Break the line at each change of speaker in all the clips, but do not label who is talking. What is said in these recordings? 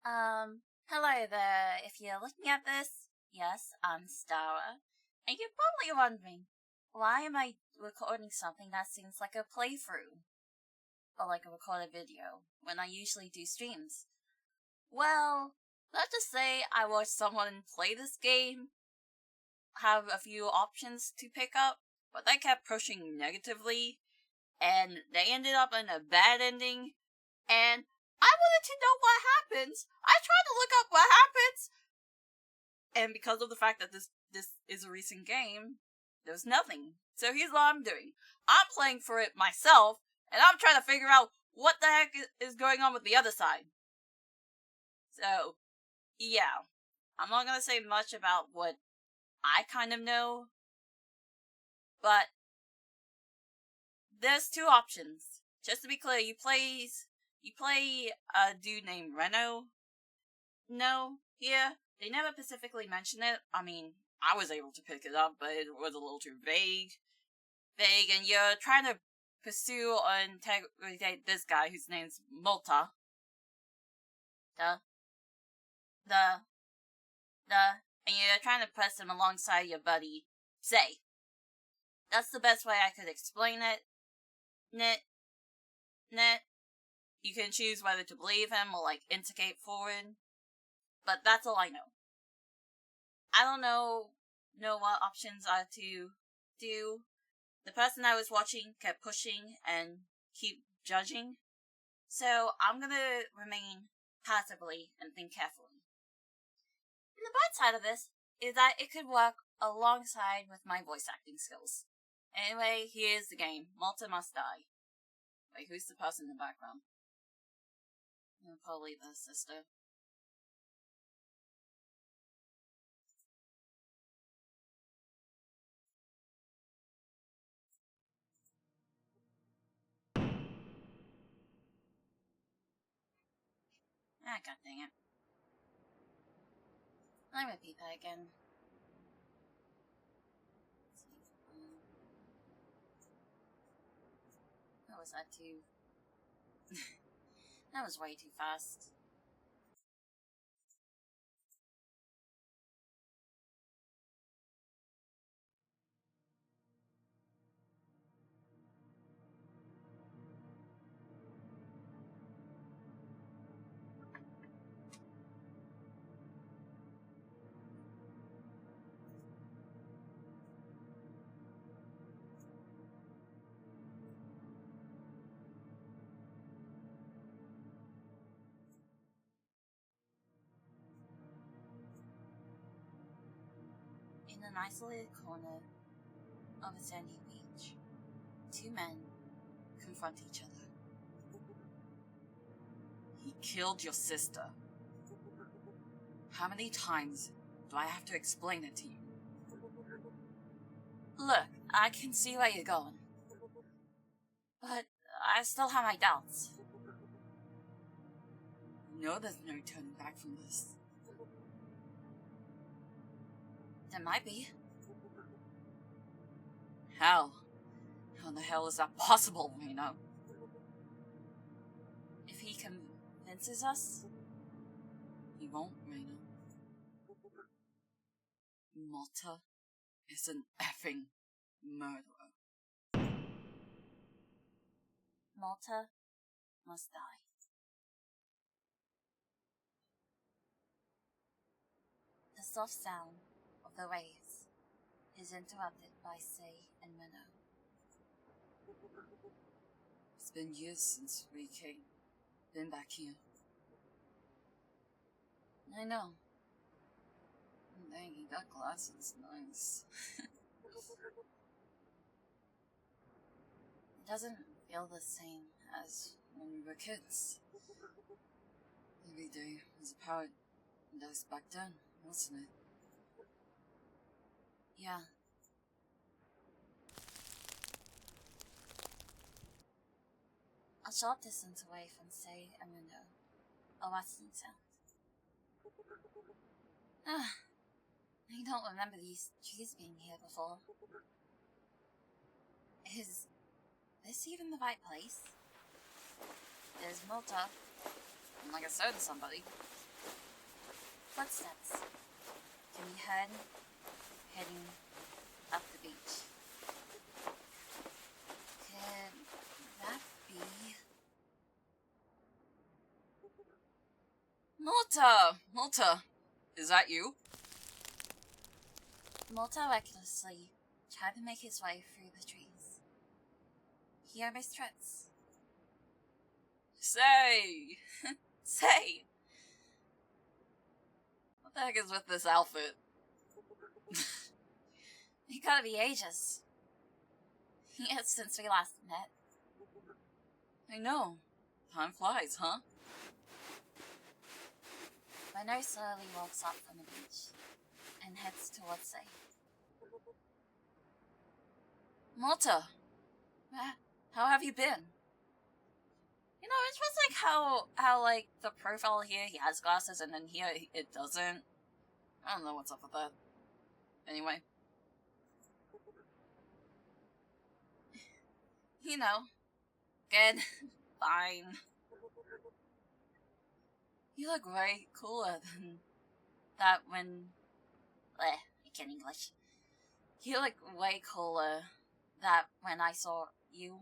Hello there. If you're looking at this, yes, I'm Starra. And you're probably wondering, why am I recording something that seems like a playthrough? Or like a recorded video, when I usually do streams? Well, let's just say I watched someone play this game, have a few options to pick up, but they kept pushing negatively, and they ended up in a bad ending, and I wanted to know what happens. I tried to look up what happens, and because of the fact that this is a recent game, there's nothing. So here's what I'm doing. I'm playing for it myself, and I'm trying to figure out what the heck is going on with the other side. So, yeah. I'm not gonna say much about what I kind of know, but there's two options. Just to be clear, you play a dude named Reno. No, here they never specifically mention it. I mean, I was able to pick it up, but it was a little too vague. And you're trying to pursue or interrogate this guy whose name's Mota. And you're trying to press him alongside your buddy, Say. That's the best way I could explain it. Net. You can choose whether to believe him or, instigate forward. But that's all I know. I don't know what options are to do. The person I was watching kept pushing and keep judging. So I'm gonna remain passively and think carefully. And the bright side of this is that it could work alongside with my voice acting skills. Anyway, here's the game. Mota Must Die. Wait, who's the person in the background? Probably the sister. Ah, god dang it. Let me repeat that again. What was that too? That was way too fast. In an isolated corner of a sandy beach, two men confront each other. He killed your sister. How many times do I have to explain it to you? Look, I can see where you're going, but I still have my doubts. You know there's no turning back from this. There might be. How in the hell is that possible, Reno? If he convinces us, he won't, Reno. Mota is an effing murderer. Mota must die. The soft sound of the waves is interrupted by Say and Minnow. It's been years since we been back here. I know. Dang, that glass is nice. It doesn't feel the same as when we were kids. Every day was a paradise back then, wasn't it? Yeah. A short distance away from Say and Minnow, a rustling sound. I don't remember these trees being here before. Is this even the right place? There's Mota, like I said, somebody. Footsteps can be heard heading up the beach. Could that be...
Mota, is that you?
Mota recklessly tried to make his way through the trees. He almost trips.
Say!
Say!
What the heck is with this outfit?
You gotta be ages. Yes, since we last met.
I know. Time flies, huh?
Renner slowly walks up from the beach and heads towards Say.
Mota! How have you been?
You know, it's just like how like, the profile here, he has glasses, and then here, it doesn't.
I don't know what's up with that. Anyway.
You know. Good. Fine.
You look way cooler than
that when... I can't English. You look way cooler that when I saw you.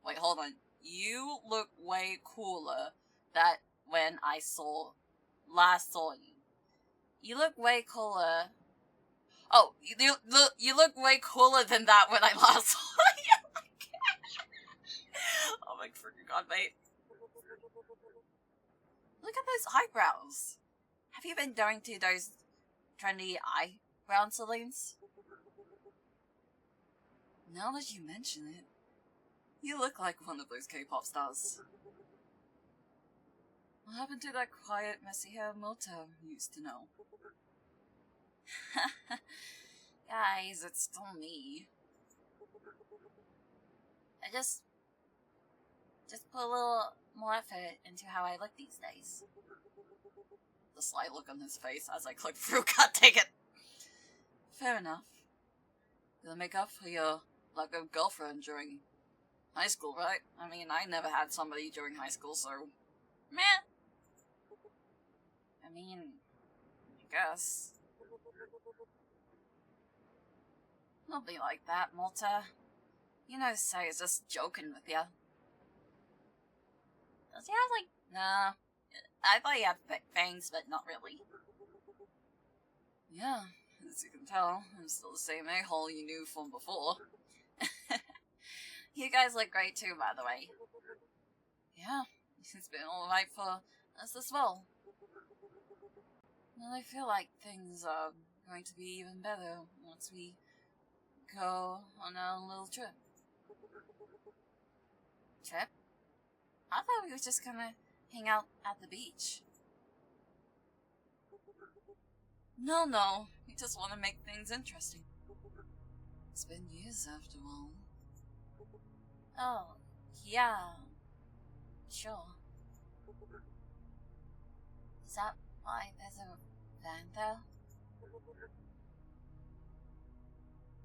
Wait, hold on. You look way cooler that when I last saw you.
You look way cooler.
Oh, you look way cooler than that when I last saw you. Oh my freaking god, mate.
Look at those eyebrows. Have you been going to those trendy eyebrow saloons?
Now that you mention it, you look like one of those K-pop stars. What happened to that quiet, messy hair Mota used to know?
Guys, it's still me. I just put a little more effort into how I look these days.
The sly look on his face as I click through. God take it! Fair enough. You'll make up for your lack of girlfriend during high school, right? I mean, I never had somebody during high school, so...
Meh. I mean, I guess.
Don't be like that, Mota. You know, Say is just joking with ya.
Does he have, like...
Nah.
I thought he had fangs, but not really.
Yeah, as you can tell, I'm still the same a-hole you knew from before.
You guys look great too, by the way.
Yeah, it's been alright for us as well. Well, I feel like things are going to be even better once we go on a little trip.
Trip? I thought we were just gonna hang out at the beach.
No, we just want to make things interesting. It's been years after all.
Oh, yeah. Sure. Is that why there's a van there?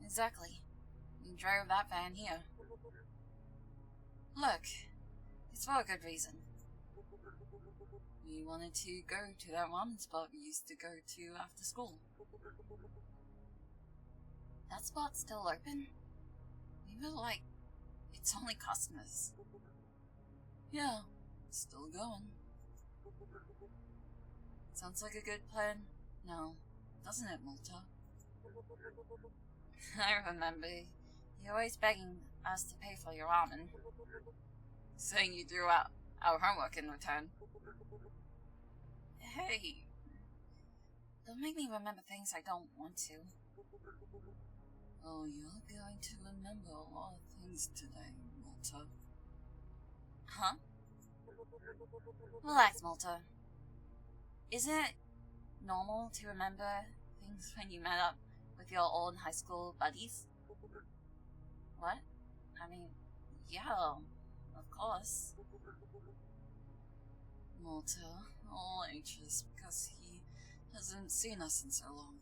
Exactly. We drove that van here. Look, it's for a good reason. We wanted to go to that ramen spot we used to go to after school.
That spot's still open?
We were like, it's only customers. Yeah, still going. Sounds like a good plan. No, doesn't it, Mota?
I remember. You're always begging us to pay for your ramen.
Saying you threw out our homework in return.
Hey. Don't make me remember things I don't want to.
Oh, you're going to remember a lot of things today, Mota.
Huh? Relax, Mota. Isn't it normal to remember things when you met up with your old high school buddies? What? I mean, yeah, of course.
Mota, all anxious because he hasn't seen us in so long.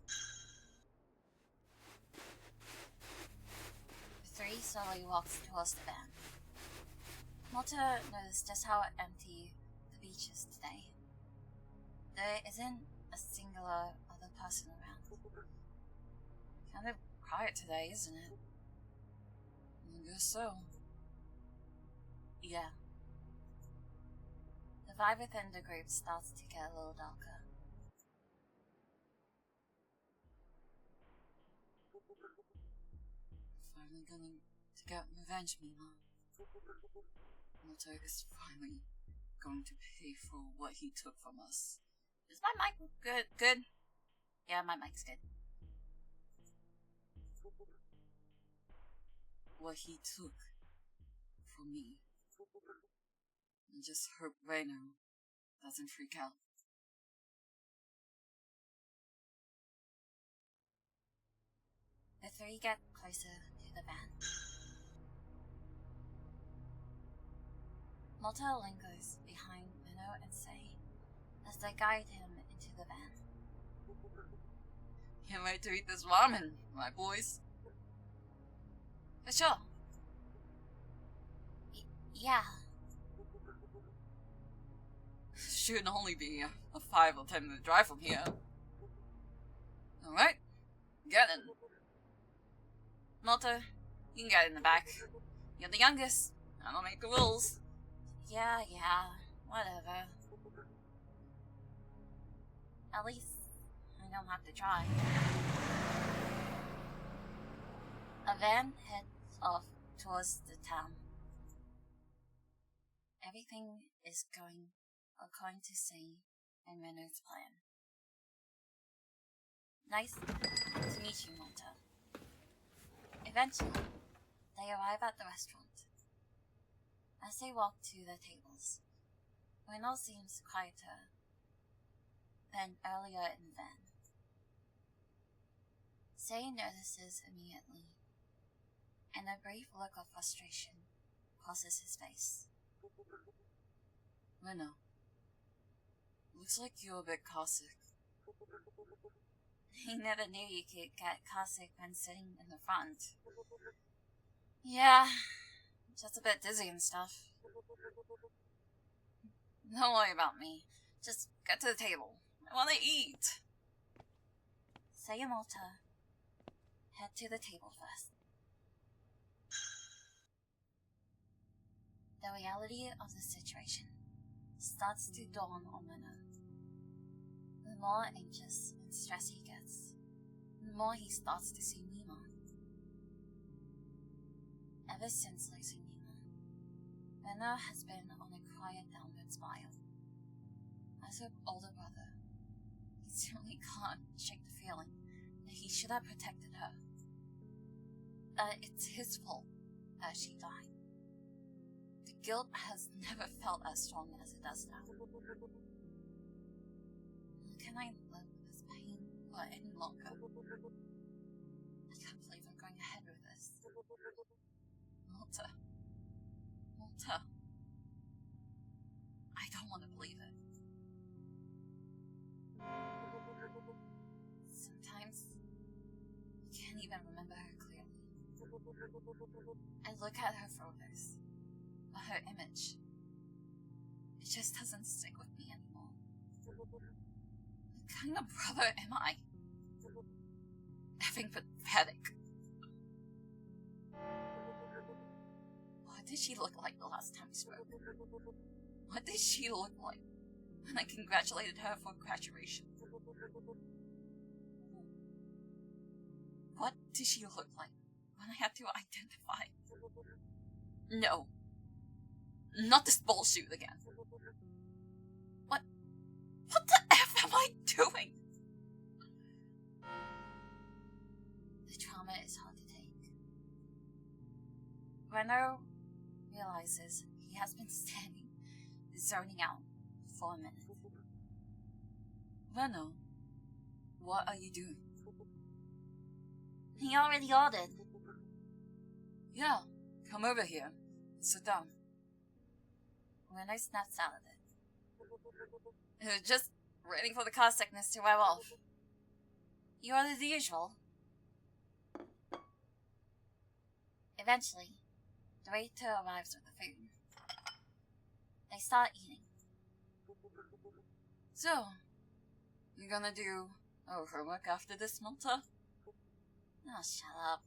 The three slowly walks towards the van. Mota noticed just how empty the beaches today. There isn't a singular other person around.
Kind of quiet today, isn't it? I guess so.
Yeah. The vibe within the group starts to get a little darker.
Finally going to get revenge, Mima. Mota is finally going to pay for what he took from us.
Is my mic good? Good? Yeah, my mic's good.
What he took from me. And just hope Reno doesn't freak out.
The three get closer to the van. Mota lingers behind Minnow and Say as they guide him into the van.
Can't wait to eat this ramen, right, boys?
For sure. Yeah.
Shouldn't only be a 5 or 10 minute drive from here. Alright, get in.
Mota, you can get in the back. You're the youngest.
I don't make the rules.
Yeah, whatever. At least I don't have to try. A van heads off towards the town. Everything is going according to Say and Renault's plan. Nice to meet you, Mota. Eventually, they arrive at the restaurant. As they walk to their tables, Renault seems quieter than earlier in the van. Say notices immediately, and a brief look of frustration crosses his face.
Reno, looks like you're a bit caustic.
He never knew you could get caustic when sitting in the front. Yeah, just a bit dizzy and stuff. Don't worry about me. Just get to the table. I want to eat. Say and Mota head to the table first. The reality of the situation starts to dawn on Renault. The more anxious and stressed he gets, the more he starts to see Mima. Ever since losing Mima, Renault has been on a quiet downward spiral. As her older brother, he certainly can't shake the feeling that he should have protected her. It's his fault that she died. The guilt has never felt as strong as it does now. Can I live with this pain for any longer? I can't believe I'm going ahead with this. Mota. I don't want to believe it. Sometimes, I can't even remember her clearly. I look at her photos, but her image, it just doesn't stick with me anymore. What kind of brother am I? Effing pathetic. What did she look like the last time we spoke? What did she look like when I congratulated her for graduation? What did she look like when I had to identify? No. Not this bullshit again. What the F am I doing? The trauma is hard to take. Renault realizes he has been standing, zoning out for a minute.
Reno, what are you doing?
He already ordered.
Yeah, come over here. Sit down.
Renault snaps out of it. Just waiting for the car sickness to wear off. You ordered the usual. Eventually, the waiter arrives with the food. They start eating.
So, you gonna do homework after this, Mota?
Oh, shut up.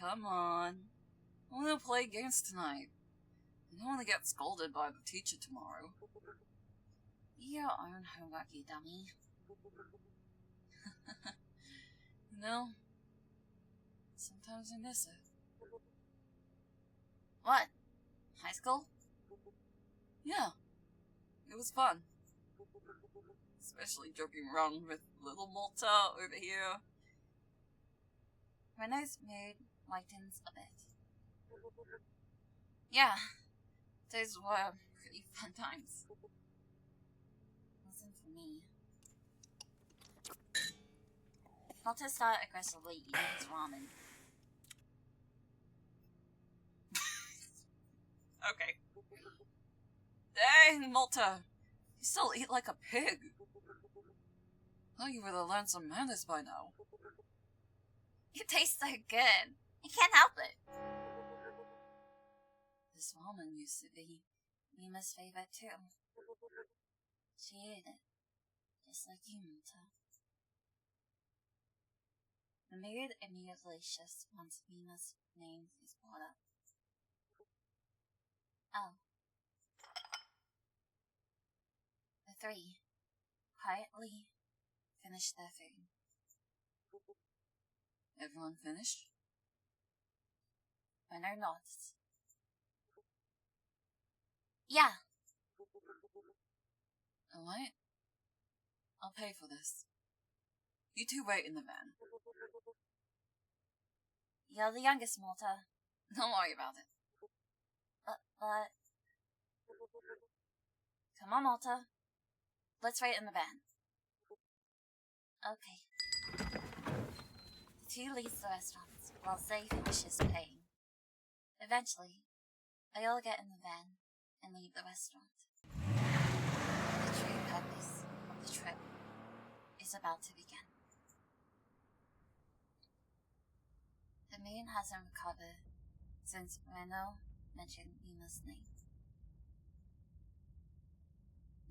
Come on. I wanna play games tonight. I don't wanna get scolded by the teacher tomorrow.
Your own homework, you dummy.
You know, sometimes I miss it.
What? High school?
Yeah. It was fun. Especially joking around with little Mota over here.
Renault's mood lightens a bit. Yeah, those were pretty fun times. Wasn't for me. Not to start aggressively eating his ramen.
Okay. Dang, Mota! You still eat like a pig. Thought you would have learned some manners by now.
It tastes so good. I can't help it.
This ramen used to be
Mima's favorite too. She ate it, just like you, Mota. The mood immediately shifts once Mima's name is brought up. Oh. The three quietly finish their food.
Everyone finished?
Renault nods. Yeah.
Alright. I'll pay for this. You two wait in the van.
You're the youngest, Mota.
Don't worry about it.
But... Come on, Mota. Let's wait in the van. Okay. The two leaves the restaurant while Zay finishes paying. Eventually, they all get in the van and leave the restaurant. The true purpose of the trip is about to begin. The moon hasn't recovered since Renault mentioned Mima's name.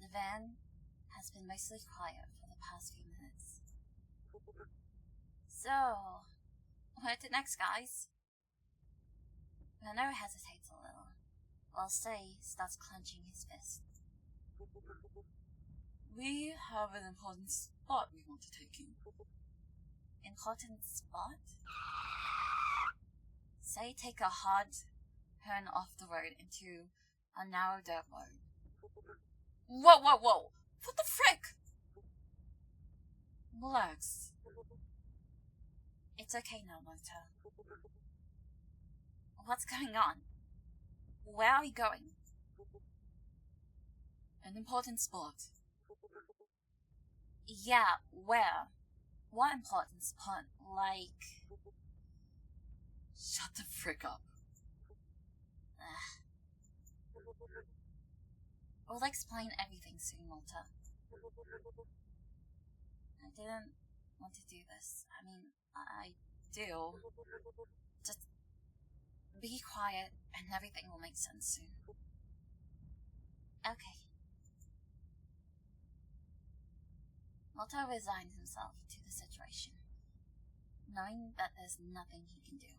The van has been mostly quiet for the past few minutes. So, where to next, guys? Renault hesitates a little, while Say starts clenching his fist.
We have an important spot we want to take you.
Important spot? Say take a hard turn off the road into a narrow dirt road.
Whoa! What the frick? Relax.
It's okay now, Mota. What's going on? Where are we going?
An important spot.
Yeah, where? What important spot? Like...
Shut the frick up.
We'll explain everything soon, Mota. I didn't want to do this. I mean, I do. Just be quiet and everything will make sense soon. Okay. Mota resigns himself to the situation, knowing that there's nothing he can do.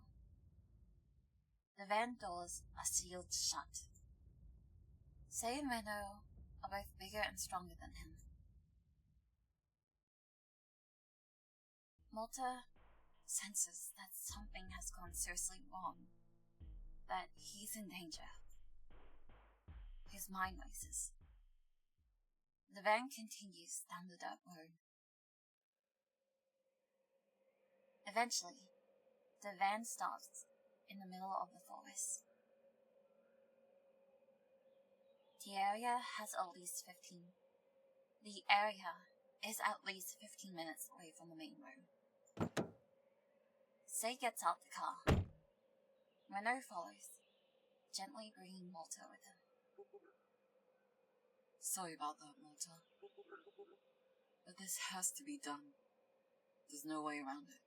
The van doors are sealed shut. Say and Renault are both bigger and stronger than him. Mota senses that something has gone seriously wrong, that he's in danger. His mind races. The van continues down the dirt road. Eventually, the van stops in the middle of the forest. The area is at least 15 minutes away from the main road. Say gets out the car. Renault follows, gently bringing Mota with him.
Sorry about that, Mota. But this has to be done. There's no way around it.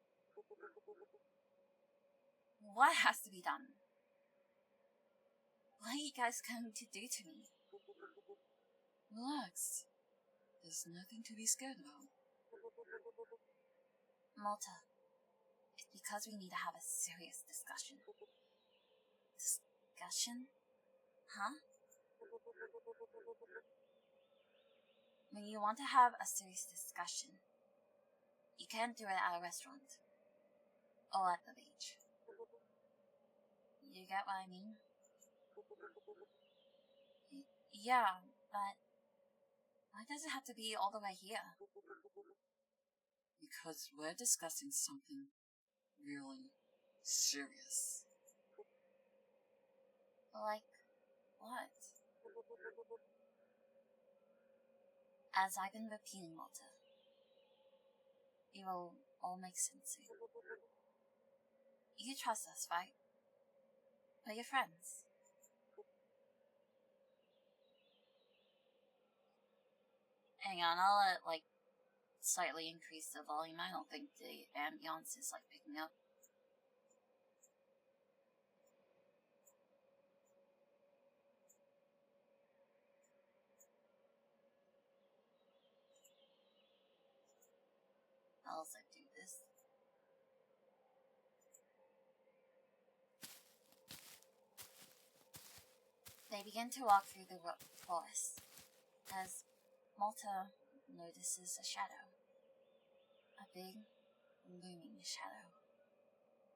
What has to be done? What are you guys going to do to me?
Relax. There's nothing to be scared about.
Mota, it's because we need to have a serious discussion. Discussion? Huh? When you want to have a serious discussion, you can't do it at a restaurant. Or at the beach. You get what I mean? Yeah, but why does it have to be all the way here?
Because we're discussing something really serious.
Like, what? As I've been repeating, Mota, it will all make sense soon. You trust us, right? We're your friends. Hang on, I'll slightly increase the volume. I don't think the ambiance is picking up. I'll also do this. They begin to walk through the forest as Mota notices a shadow. A big, looming shadow.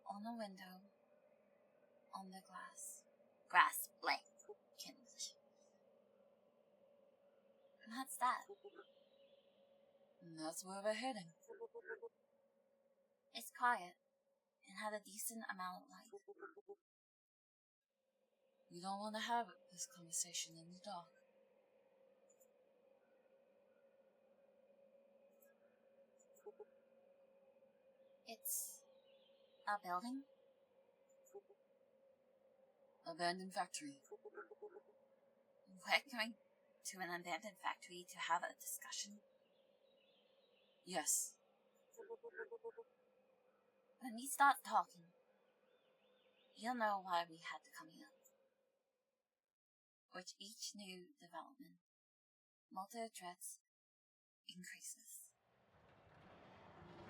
On the window. On the glass. Grass, blank. What's that?
And that's where we're heading.
It's quiet and had a decent amount of light.
We don't want to have this conversation in the dark.
It's a building?
Abandoned factory.
We're going to an abandoned factory to have a discussion?
Yes.
When we start talking, you'll know why we had to come here. With each new development, Mota dreads increases.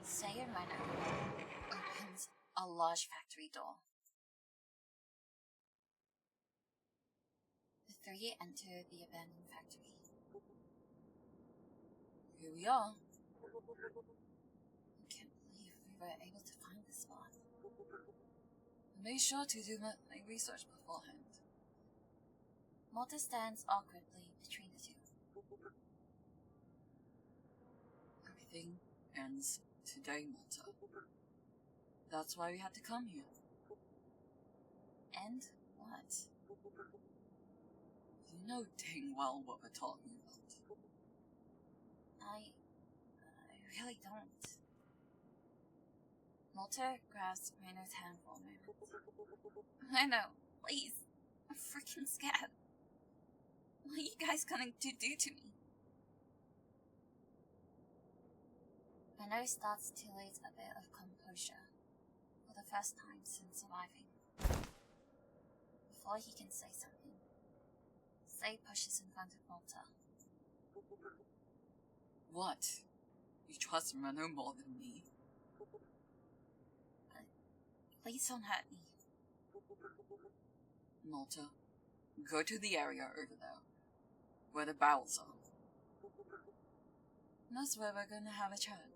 Say a runner opens a large factory door. The three enter the abandoned factory.
Here we are.
I can't believe we were able to find this spot.
I made sure to do my research beforehand.
Mota stands awkwardly between the two.
Everything ends today, Mota. That's why we had to come here.
And what?
You know dang well what we're talking about.
I really don't. Mota grabs Rainer's hand for a moment. I know, please. I'm freaking scared. What are you guys going to do to me? Rainer starts to lose a bit of composure for the first time since arriving. Before he can say something, Say pushes in front of Mota.
What? You trust Renault more than me?
Please don't hurt me.
Mota, go to the area over there, where the barrels are. That's where we're gonna have a chat.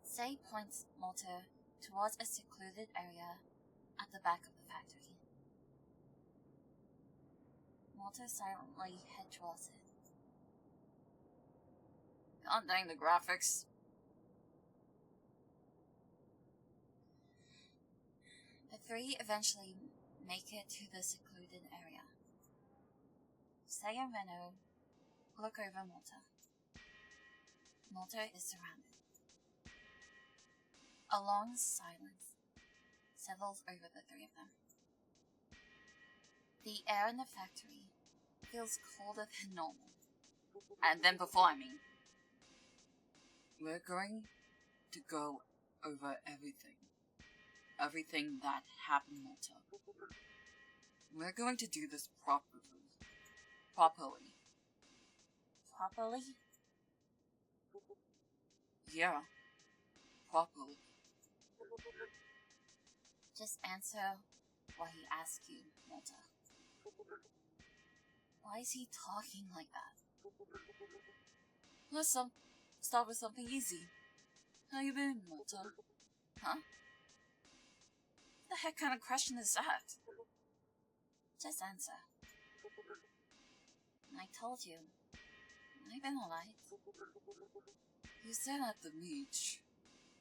Say points Mota towards a secluded area at the back of the factory. Mota silently heads towards it.
God dang the graphics.
The three eventually make it to the secluded area. Say and Renault look over Mota. Mota is surrounded. A long silence settles over the three of them. The air in the factory feels colder than normal.
And then before, we're going to go over everything. Everything that happened, Mota. We're going to do this properly. Properly.
Properly?
Yeah. Properly.
Just answer what he asks you, Mota. Why is he talking like that?
Let's start with something easy. How you been, Mota?
Huh?
What the heck kind of question is that?
Just answer. I told you. I've been alright.
You said at the beach.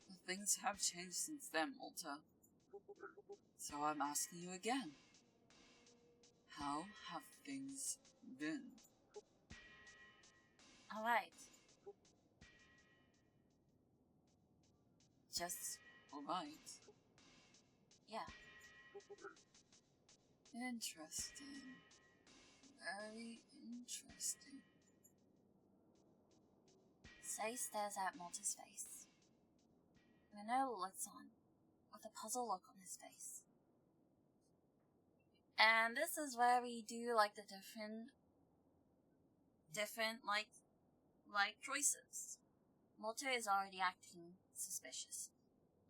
But things have changed since then, Mota. So I'm asking you again. How have things been?
Alright.
Just alright.
Yeah.
Interesting. Very interesting.
Say stares at Mota's face. Renault looks on, with a puzzled look on his face. And this is where we do like the different choices. Mota is already acting suspicious.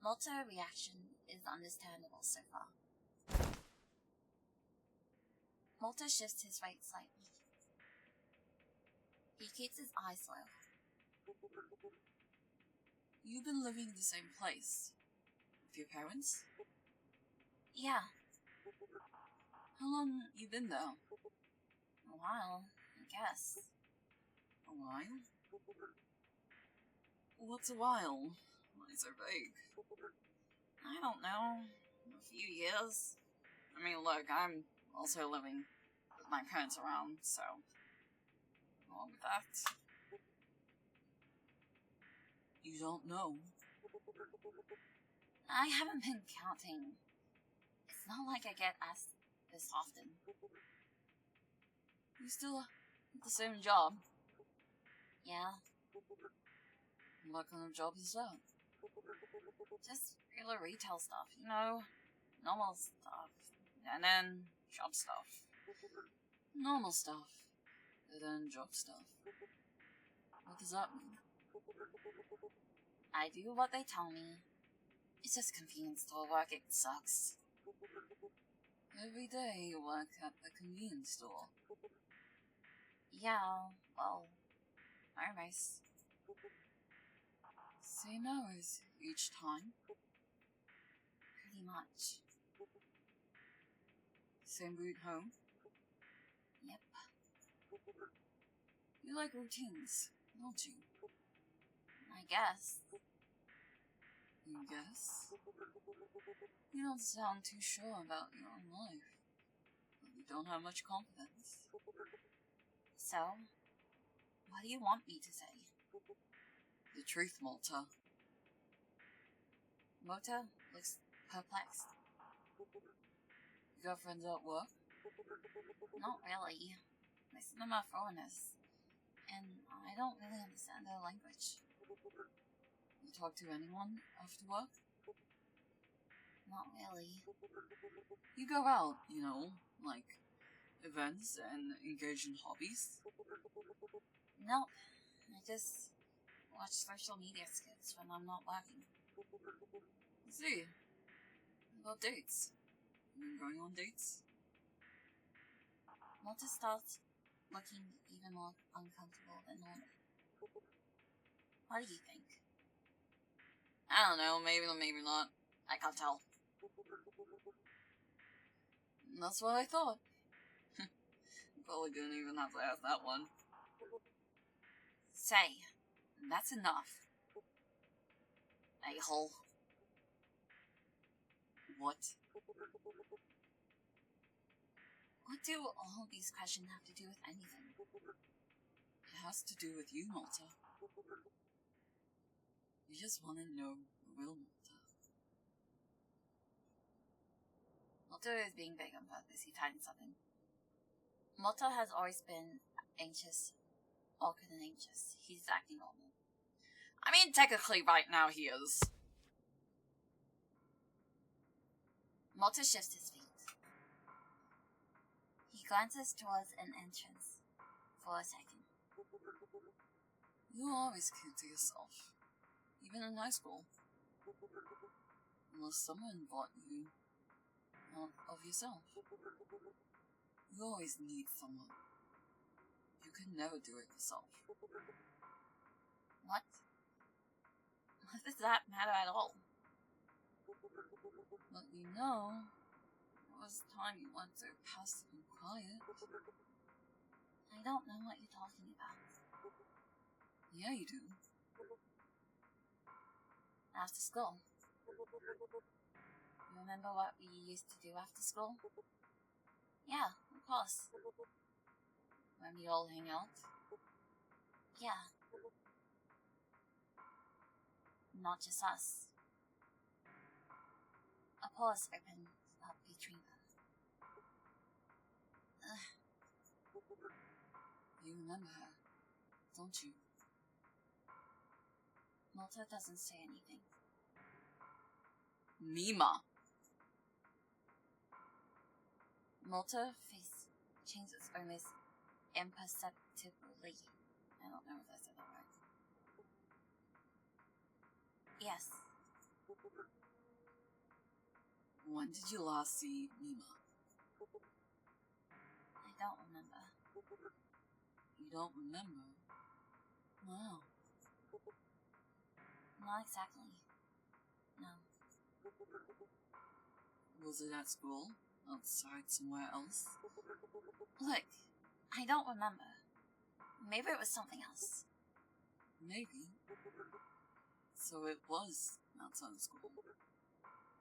Mota's reaction is understandable so far. Mota shifts his weight slightly. He keeps his eyes low.
You've been living in the same place? With your parents?
Yeah.
How long you been there?
A while, I guess.
A while? What's a while? Why so vague?
I don't know. A few years.
I mean, look, I'm also living with my parents around, so along with that. You don't know.
I haven't been counting. It's not like I get asked this often.
You still have the same job?
Yeah,
What kind of job is that?
just regular retail stuff, you know? Normal stuff. And then job stuff.
Normal stuff. And then job stuff. What does that mean?
I do what they tell me. It's just convenience store work, it sucks.
Every day you work at the convenience store.
Yeah, well, anyways.
Same hours each time.
Pretty much.
Same route home.
Yep.
You like routines, don't you?
I guess.
You guess? You don't sound too sure about your own life. But you don't have much confidence.
So, what do you want me to say?
The truth, Mota.
Mota looks perplexed.
You got friends at work?
Not really. Most of them are foreigners. And I don't really understand their language.
You talk to anyone after work?
Not really.
You go out, you know, like events and engage in hobbies?
Nope. I just watch social media skits when I'm not working.
See. About dates? You been going on dates?
Mota starts looking even more uncomfortable than normal. What do you think?
I don't know, maybe or maybe not. I can't tell. That's what I thought. Probably didn't even have to ask that one.
Say, that's enough. A-hole.
What?
What do all these questions have to do with anything?
It has to do with you, Mota. You just want to know the real Mota.
Mota is being big on purpose. He's hiding something. Mota has always been anxious, awkward and anxious. He's acting normal.
I mean, technically right now he is.
Mota shifts his feet. He glances towards an entrance for a second.
You were always cute to yourself, even in high school. Unless someone bought you out of yourself. You always need someone. You can never do it yourself.
What? What does that matter at all?
But you know, it was time you went so passive and quiet.
I don't know what you're talking about.
Yeah, you do.
After school. You remember what we used to do after school? Yeah, of course.
When we all hang out?
Yeah. Not just us. A pause opened up between them.
You remember her, don't you?
Mota doesn't say anything.
Mima!
Mota's face changes almost imperceptibly. I don't know if I said that right. Yes.
When did you last see Mima?
I don't remember.
You don't remember? Wow.
Not exactly. No.
Was it at school? Outside somewhere else?
Look, I don't remember. Maybe it was something else.
Maybe. So it was outside of school.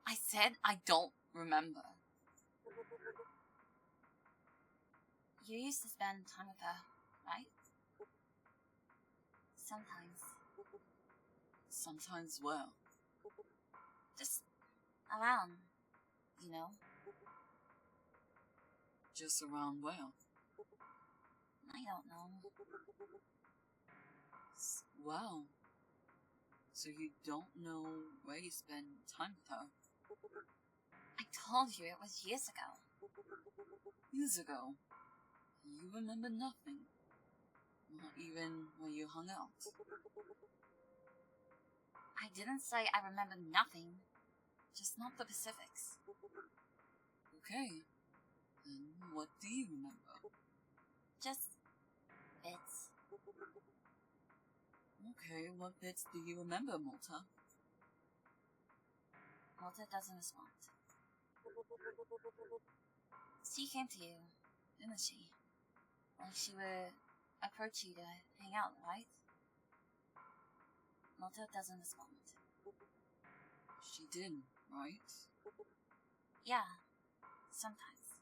I said I don't remember. You used to spend time with her, right? Sometimes.
Sometimes well.
Just around, you know?
Just around well.
I don't know.
Wow. So you don't know where you spend time with her?
I told you it was years ago.
Years ago. You remember nothing. Not even when you hung out.
I didn't say I remember nothing. Just not the specifics.
Okay. Then what do you remember?
Just bits.
Okay, what bits do you remember, Mota?
Mota doesn't respond. She came to you, didn't she? Like she would approach you to hang out, right? Mota doesn't respond.
She did, right?
Yeah, sometimes.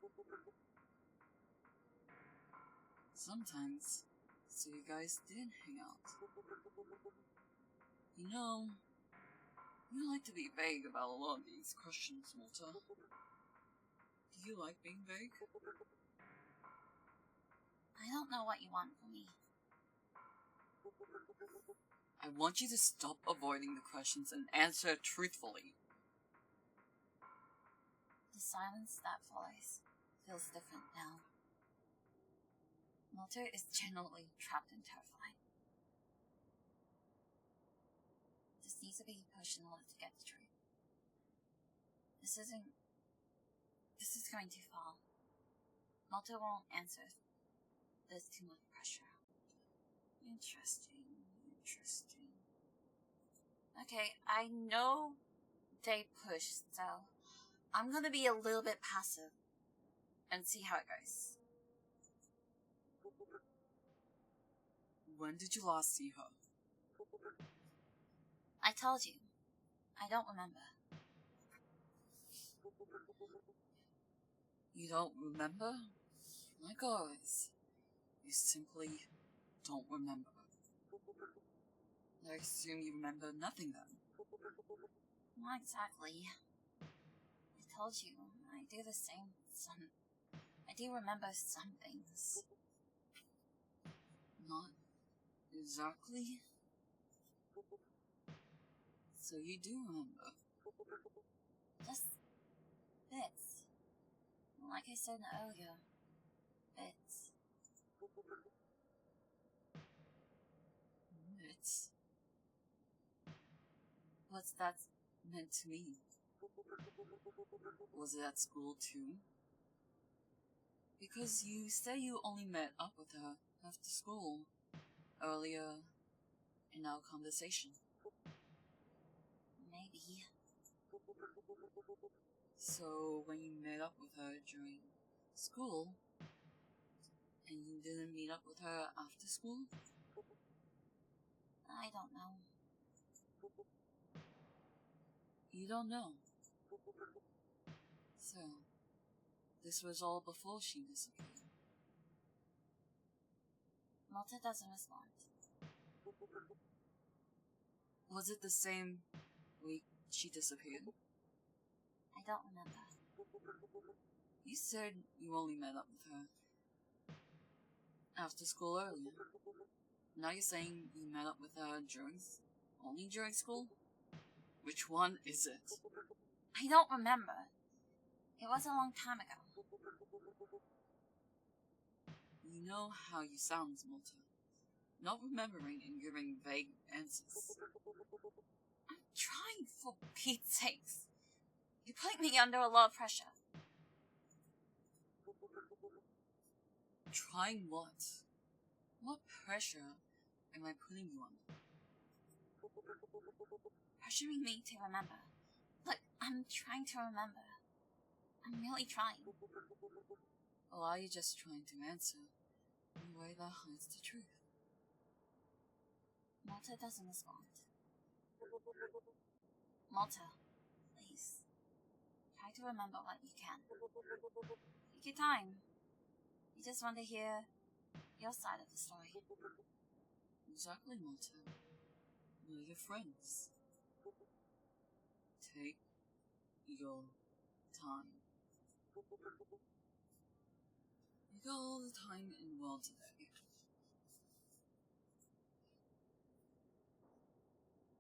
Sometimes. So you guys did hang out. You know, you like to be vague about a lot of these questions, Mota. Do you like being vague?
I don't know what you want from me.
I want you to stop avoiding the questions and answer truthfully.
The silence that follows feels different now. Mota is genuinely trapped and terrified. This needs to be pushed in order to get the truth. This is going too far. Mota won't answer. There's too much pressure. Interesting. Okay, I know they pushed, so I'm gonna be a little bit passive and see how it goes.
When did you last see her?
I told you. I don't remember.
You don't remember? Like always. You simply don't remember. I assume you remember nothing then.
Not exactly. I told you, I do the same I do remember some things.
Not exactly? So you do remember?
Just bits. Like I said earlier. Bits.
What's that meant to mean? Was it at school too? Because you say you only met up with her after school, earlier in our conversation.
Maybe.
So when you met up with her during school, and you didn't meet up with her after school?
I don't know.
You don't know. So, this was all before she disappeared.
Mota doesn't respond.
Was it the same week she disappeared?
I don't remember.
You said you only met up with her after school earlier. Now you're saying you met up with her only during school? Which one is it?
I don't remember. It was a long time ago.
You know how you sound, Mota. Not remembering and giving vague answers.
I'm trying, for Pete's sakes. You're putting me under a lot of pressure.
Trying what? What pressure am I putting you under?
Pressuring me to remember. Look, I'm trying to remember. I'm really trying.
Or are you just trying to answer in a way that hides the truth?
Mota doesn't respond. Mota, please. Try to remember what you can. Take your time. You just want to hear your side of the story.
Exactly, Mota. We're your friends. Take your time. You got all the time in the world today.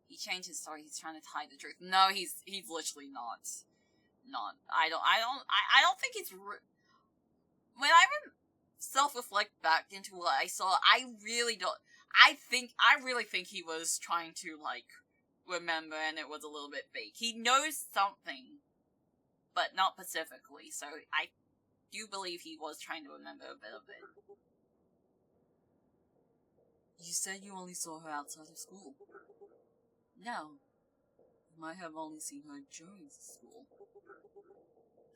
He changed his story. He's trying to hide the truth. No, he's literally not. I don't think it's. When I self-reflect back into what I saw, I really think he was trying to remember, and it was a little bit fake. He knows something, but not specifically. So I do believe he was trying to remember a bit of it.
You said you only saw her outside of school. No. You might have only seen her during school.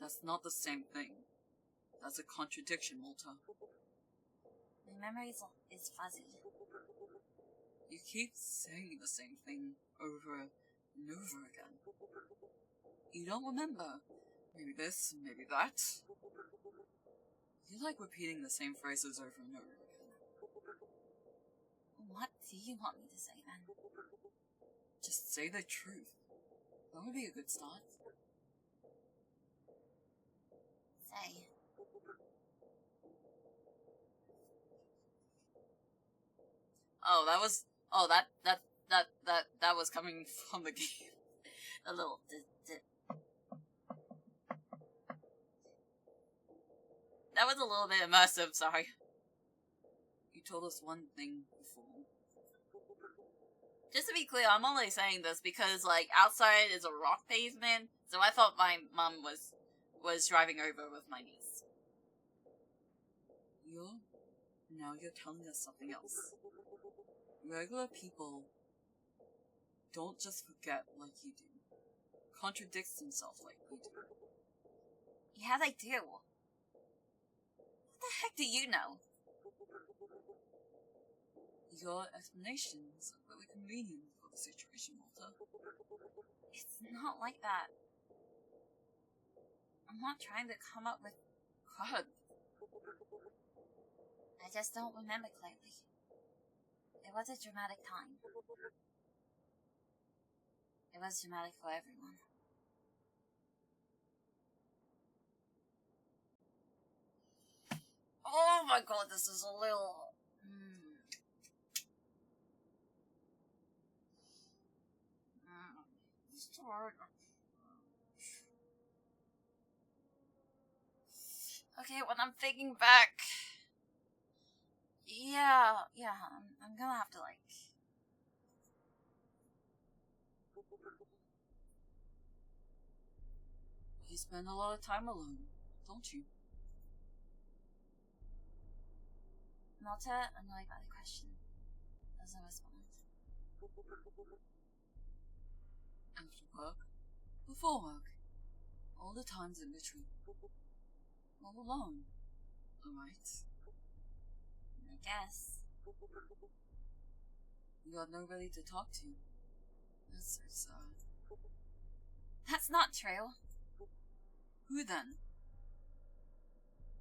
That's not the same thing. That's a contradiction, Mota.
My memory is fuzzy.
You keep saying the same thing over and over again. You don't remember. Maybe this, maybe that. You like repeating the same phrases over and over again.
What do you want me to say then?
Just say the truth. That would be a good start.
Say.
That was coming from the game.
A little. That was a little bit immersive, sorry.
You told us one thing before.
Just to be clear, I'm only saying this because, outside is a rock pavement, so I thought my mom was driving over with my niece.
Now you're telling us something else. Regular people don't just forget like you do. Contradicts themselves like you do.
Yeah, they do. What the heck do you know?
Your explanations are really convenient for the situation, Mota.
It's not like that. I'm not trying to come up with crud. I just don't remember clearly. It was a dramatic time. It was dramatic for everyone. Oh my god, this is a little... It's too hard. Okay, when I'm thinking back... Yeah, I'm gonna have to,
You spend a lot of time alone, don't you?
Mota, annoyed by the question, doesn't respond.
After work, before work, all the times in between. All alone, alright?
I guess.
You got nobody to talk to. That's so sad.
That's not true.
Who then?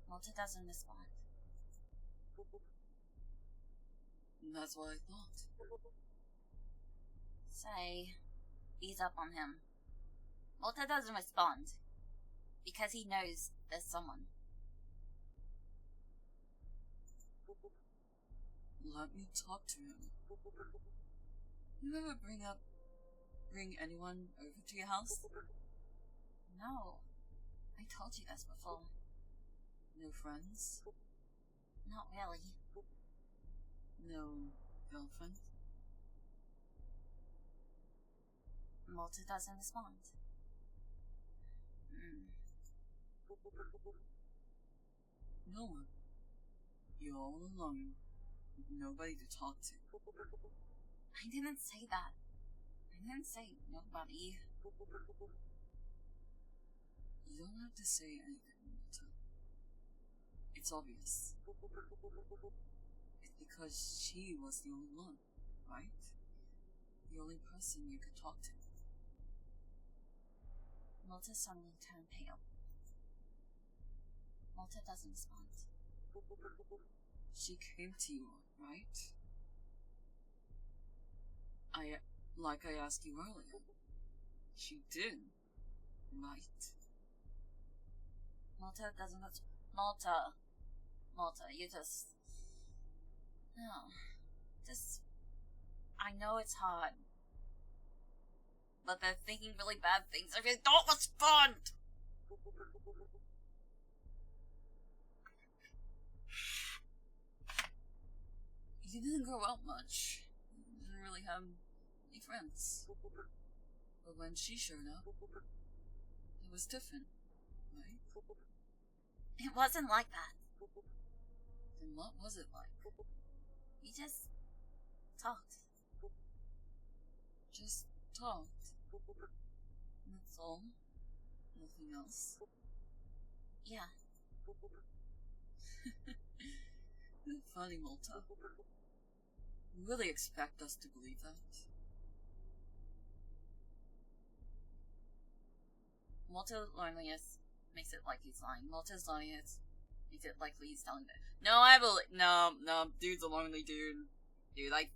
Mota doesn't respond.
That's what I thought.
Say, ease up on him. Mota doesn't respond. Because he knows there's someone.
Let me talk to him. You ever bring anyone over to your house?
No. I told you this before.
No friends?
Not really.
No girlfriend?
Mota doesn't respond.
No one. You're all alone. Nobody to talk to.
I didn't say that. I didn't say nobody.
You don't have to say anything, Mota. It's obvious. It's because she was the only one, right? The only person you could talk to.
Mota suddenly turned pale. Mota doesn't respond.
She came to you, right? Like I asked you earlier. She did, right?
Mota doesn't Mota, you just... No. I know it's hard. But they're thinking really bad things. I really don't respond!
You didn't grow up much. You didn't really have any friends. But when she showed up, it was different, right?
It wasn't like that.
Then what was it like?
We just talked.
Just talked. That's all. Nothing else.
Yeah.
Funny, Mota. You really expect us to believe that?
Mota's loneliness makes it like he's lying. Mota's loneliness makes it likely he's telling it.
No, dude's a lonely dude. Dude, I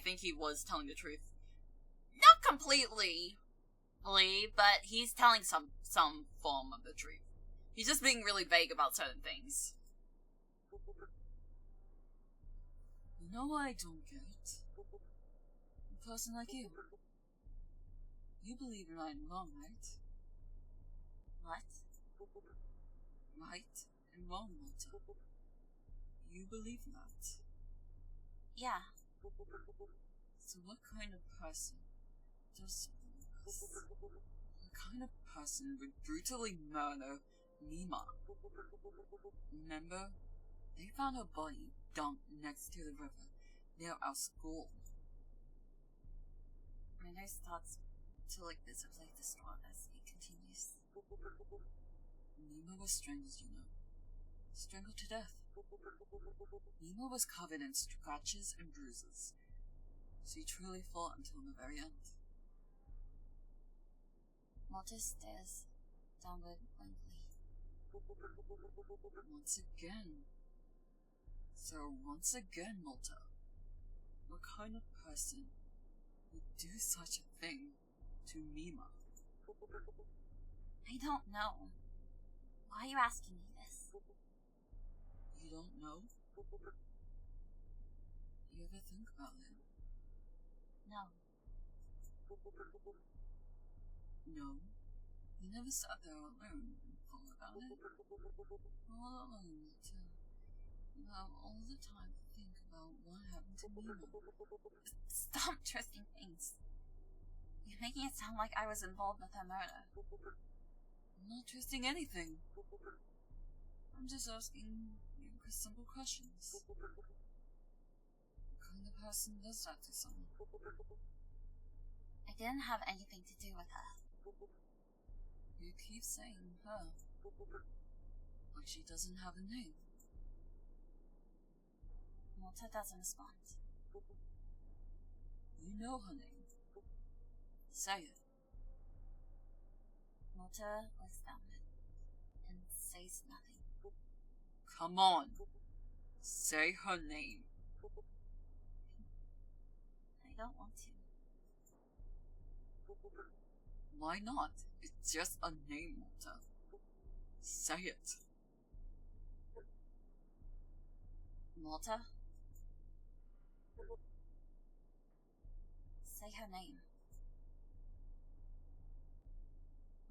think he was telling the truth.
Not completely, but he's telling some form of the truth. He's just being really vague about certain things.
You know what I don't get? A person like you. You believe in right and wrong, right?
What?
Right and wrong, Mota. You believe that?
Yeah.
So what kind of person does something like this? What kind of person would brutally murder Mima? Remember? They found her body dumped next to the river near our school.
Render's thoughts to visibly distraught as he continues.
Mima was strangled, you know. Strangled to death. Mima was covered in scratches and bruises. She truly fought until the very end.
Mota stares downward blankly.
Once again. So once again, Mota. What kind of person would do such a thing to Mima?
I don't know. Why are you asking me this?
You don't know? You ever think about it?
No.
No? You never sat there alone and thought about it? All alone to have all the time to think about what happened to Mima.
Stop twisting things. You're making it sound like I was involved with her murder.
I'm not twisting anything. I'm just asking you simple questions. What kind of person does that to someone?
I didn't have anything to do with her.
You keep saying her. Like she doesn't have a name.
Mota doesn't respond.
You know her name. Say it.
Mota looks down and says nothing.
Come on. Say her name.
I don't want to.
Why not? It's just a name, Mota. Say it.
Mota? Say her name.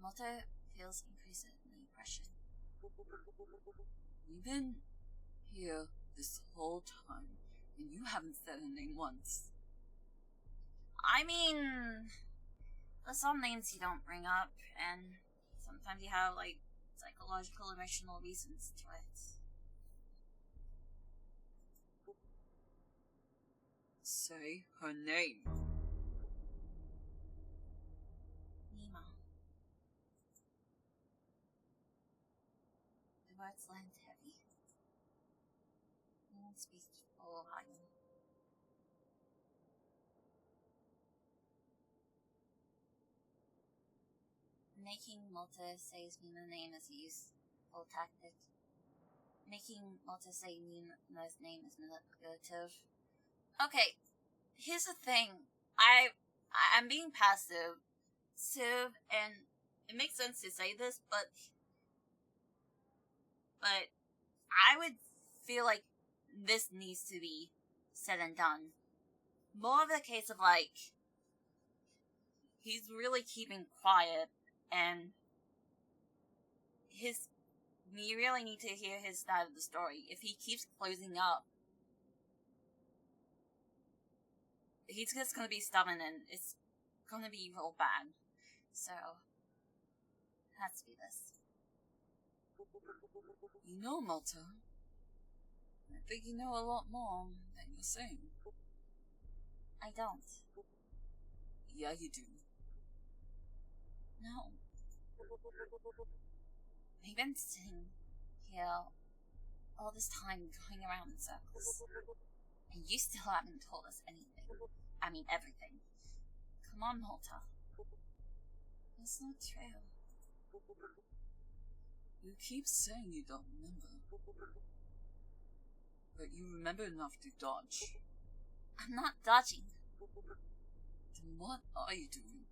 Mota feels increasingly pressured.
We've been here this whole time, and you haven't said her name once.
I mean, there's some names you don't bring up, and sometimes you have, like, psychological, emotional reasons to it.
Say her name.
Nima. The words land heavy. No one speaks for a while. Making Mota say Nima's name is a useful tactic. Making Mota say Nima's name is manipulative. Okay, here's the thing. I'm being passive, and it makes sense to say this, but I would feel like this needs to be said and done. More of a case of, like, he's really keeping quiet, and we really need to hear his side of the story. If he keeps closing up, he's just gonna be stubborn, and it's gonna be real bad. So, it has to be this.
You know, Mota. I think you know a lot more than you're saying.
I don't.
Yeah, you do.
No. We've been sitting here all this time going around in circles, and you still haven't told us anything. I mean, everything. Come on, Mota. That's not true.
You keep saying you don't remember. But you remember enough to dodge.
I'm not dodging.
Then what are you doing?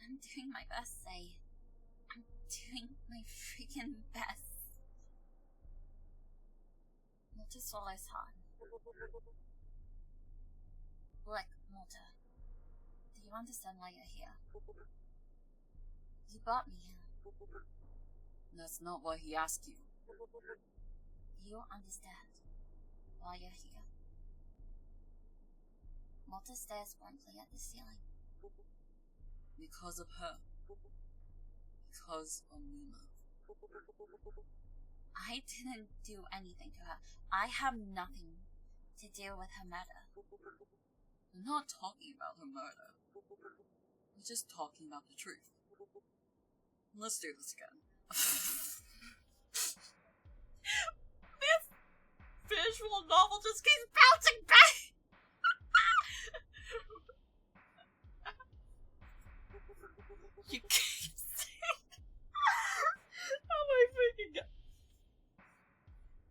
I'm doing my best, Say. I'm doing my freaking best. Mota swallows hard. Look, Mota. Do you understand why you're here? You brought me here.
That's not what he asked you.
You understand why you're here. Mota stares blankly at the ceiling.
Because of her. Because of Nima.
I didn't do anything to her. I have nothing to do with her murder.
We're not talking about her murder. We're just talking about the truth. Let's do this again.
This visual novel just keeps bouncing back! You keep saying... Oh my freaking god.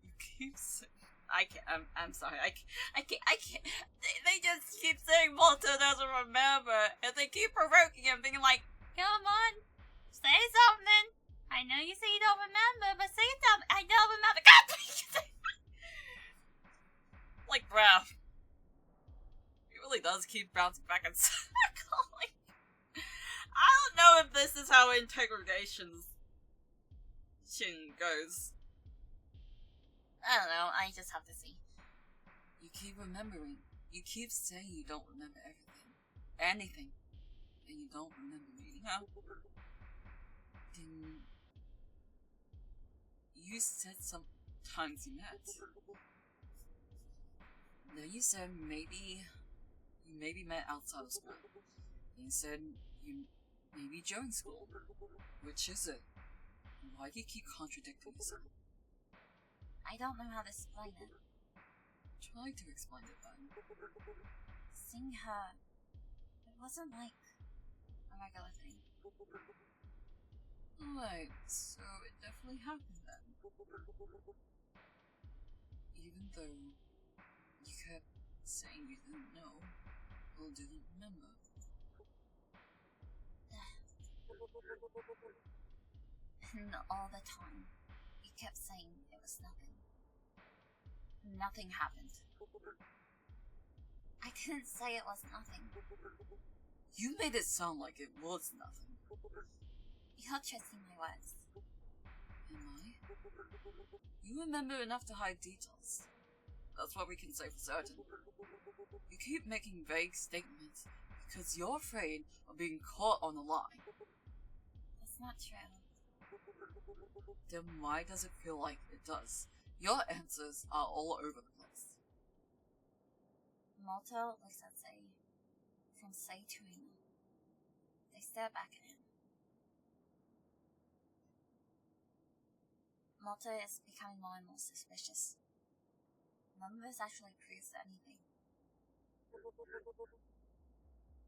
You keep saying...
I can't, I'm sorry, I can't, they just keep saying Mota doesn't remember, and they keep provoking him, being like, come on, say something. I know you say you don't remember, but say something. I don't remember. God,
like, bruh. He really does keep bouncing back in circles. Like, I don't know if this is how interrogations goes.
I don't know, I just have to see.
You keep remembering. You keep saying you don't remember everything. Anything. and you don't remember meeting her? Then you said sometimes you met. Then you said you maybe met outside of school. Then you said you maybe during school. Which is it? Why do you keep contradicting yourself?
I don't know how to explain it.
Try to explain it then.
Seeing her, it wasn't like a regular thing.
Alright, so it definitely happened then. Even though you kept saying you didn't know or didn't remember.
And all the time, you kept saying it was nothing. Nothing happened. I didn't say it was nothing.
You made it sound like it was nothing.
You're twisting my words.
Am I? You remember enough to hide details. That's what we can say for certain. You keep making vague statements because you're afraid of being caught on a lie.
That's not true.
Then why does it feel like it does? Your answers are all over the place.
Mota looks at Sei. From Sei to him. They stare back at him. Mota is becoming more and more suspicious. None of this actually proves anything.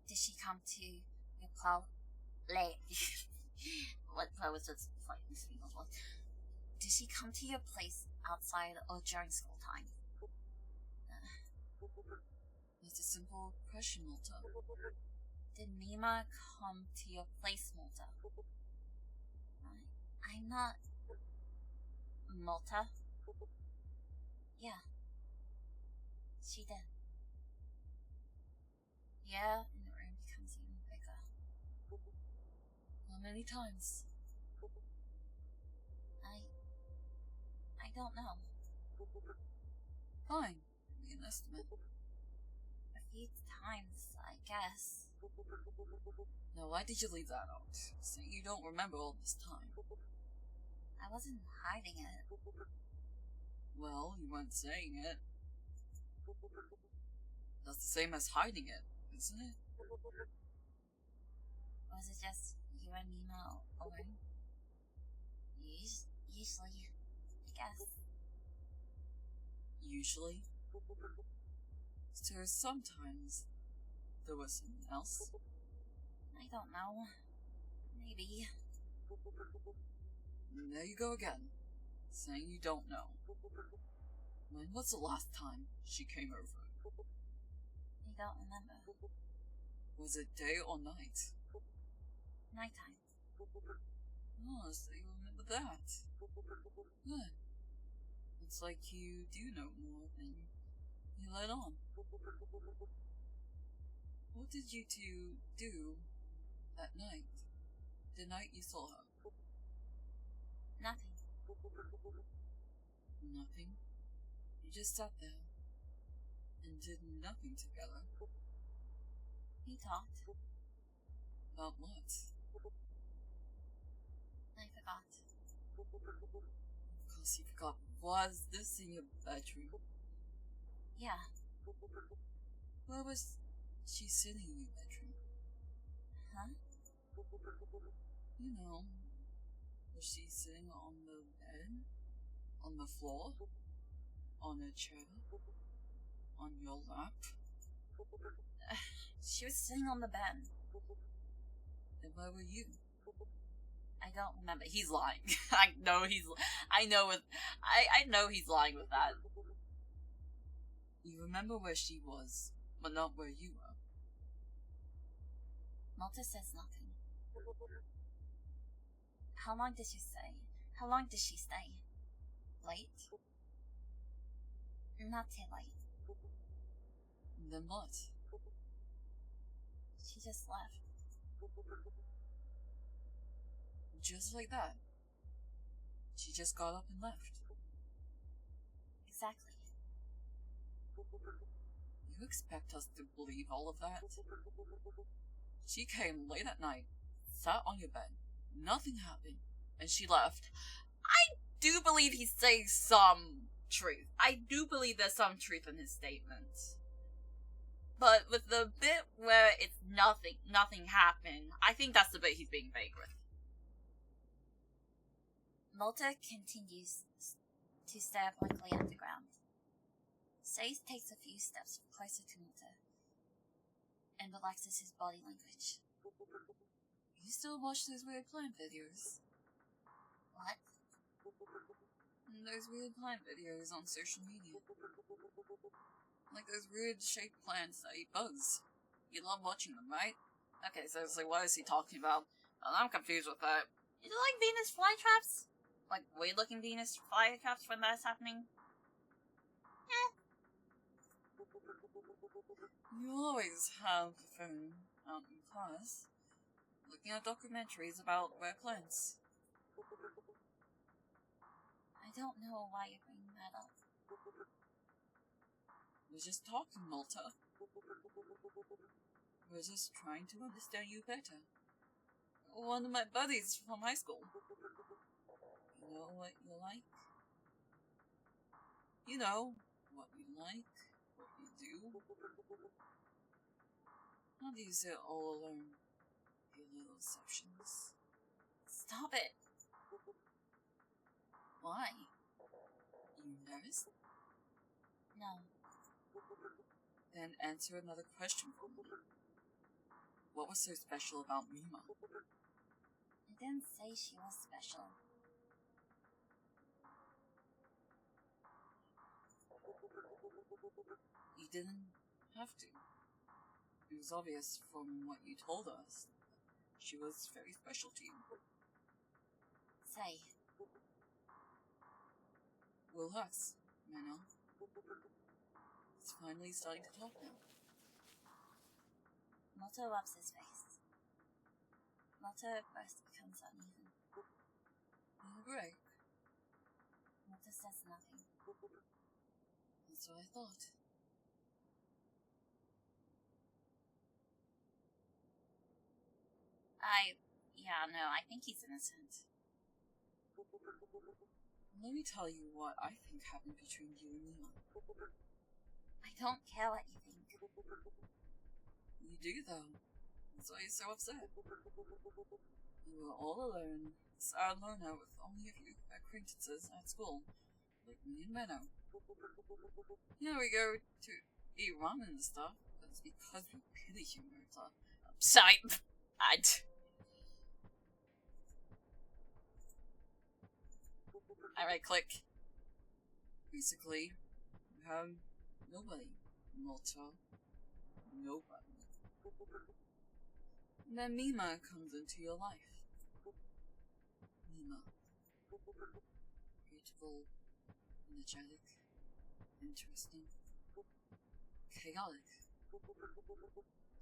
Did she come to your plow? What I was just fighting speaking of what? Did she come to your place outside or during school time?
It's a simple question, Mota.
Did Mima come to your place, Mota? I'm not... Mota? Yeah. She did. Yeah, and the room becomes even bigger.
How many times?
I don't know.
Fine. Give me an estimate.
A few times, I guess.
Now, why did you leave that out? Saying you don't remember all this time.
I wasn't hiding it.
Well, you weren't saying it. That's the same as hiding it, isn't it?
Was it just you and Mima alone? Usually, I guess.
Usually? So sometimes there was someone else?
I don't know. Maybe.
And there you go again, saying you don't know. When was the last time she came over?
I don't remember.
Was it day or night?
Nighttime.
Oh, so you remember that. Good. It's like you do know more than you let on. What did you two do that night? The night you saw her?
Nothing.
Nothing? You just sat there and did nothing together.
We talked.
About what?
I forgot.
Of course you forgot. Was this in your bedroom?
Yeah.
Where was she sitting in your bedroom?
Huh?
You know, was she sitting on the bed? On the floor? On a chair? On your lap?
She was sitting on the bed.
And where were you?
I don't remember.
He's lying. I know he's lying with that. You remember where she was, but not where you were.
Mota says nothing. How long did she stay? How long did she stay? Late? Not too late.
Then what?
She just left.
Just like that. She just got up and left.
Exactly.
You expect us to believe all of that? She came late at night, sat on your bed, nothing happened, and she left. I do believe he's saying some truth. I do believe there's some truth in his statement. But with the bit where it's nothing happened, I think that's the bit he's being vague with.
Mota continues to stare blankly at the ground. Sace takes a few steps closer to Mota and relaxes his body language.
You still watch those weird plant videos?
What?
Those weird plant videos on social media. Like those weird shaped plants that eat bugs. You love watching them, right? Okay, so what is he talking about? Oh, I'm confused with that.
Is it like Venus flytraps? Like weird looking Venus flytraps when that's happening?
You always have the phone out in class, looking at documentaries about rare plants.
I don't know why you're bringing that up.
We're just talking, Mota. We're just trying to understand you better. One of my buddies from high school. You know what you like? You know what you like, what you do. How do you sit all alone, you little exceptions?
Stop it.
Why? You nervous?
No.
Then answer another question for me. What was so special about Mima?
I didn't say she was special.
You didn't have to. It was obvious from what you told us. She was very special to you.
Say.
Will Hux, Mano. It's finally starting to talk now.
Mota rubs his face. Mota first becomes uneven.
Break.
Mota says nothing.
That's what I thought.
I think he's innocent.
Let me tell you what I think happened between you and Mima.
I don't care what you think.
You do, though. That's why you're so upset. You were all alone, sad loner with only a few acquaintances at school, like me and Menno. Yeah, we go to eat ramen and stuff, but it's because we pity you, Mota.
I'm sorry.
I right click. Basically, you have nobody, Mota. Nobody. And then Mima comes into your life. Mima. Beautiful, energetic, interesting, chaotic.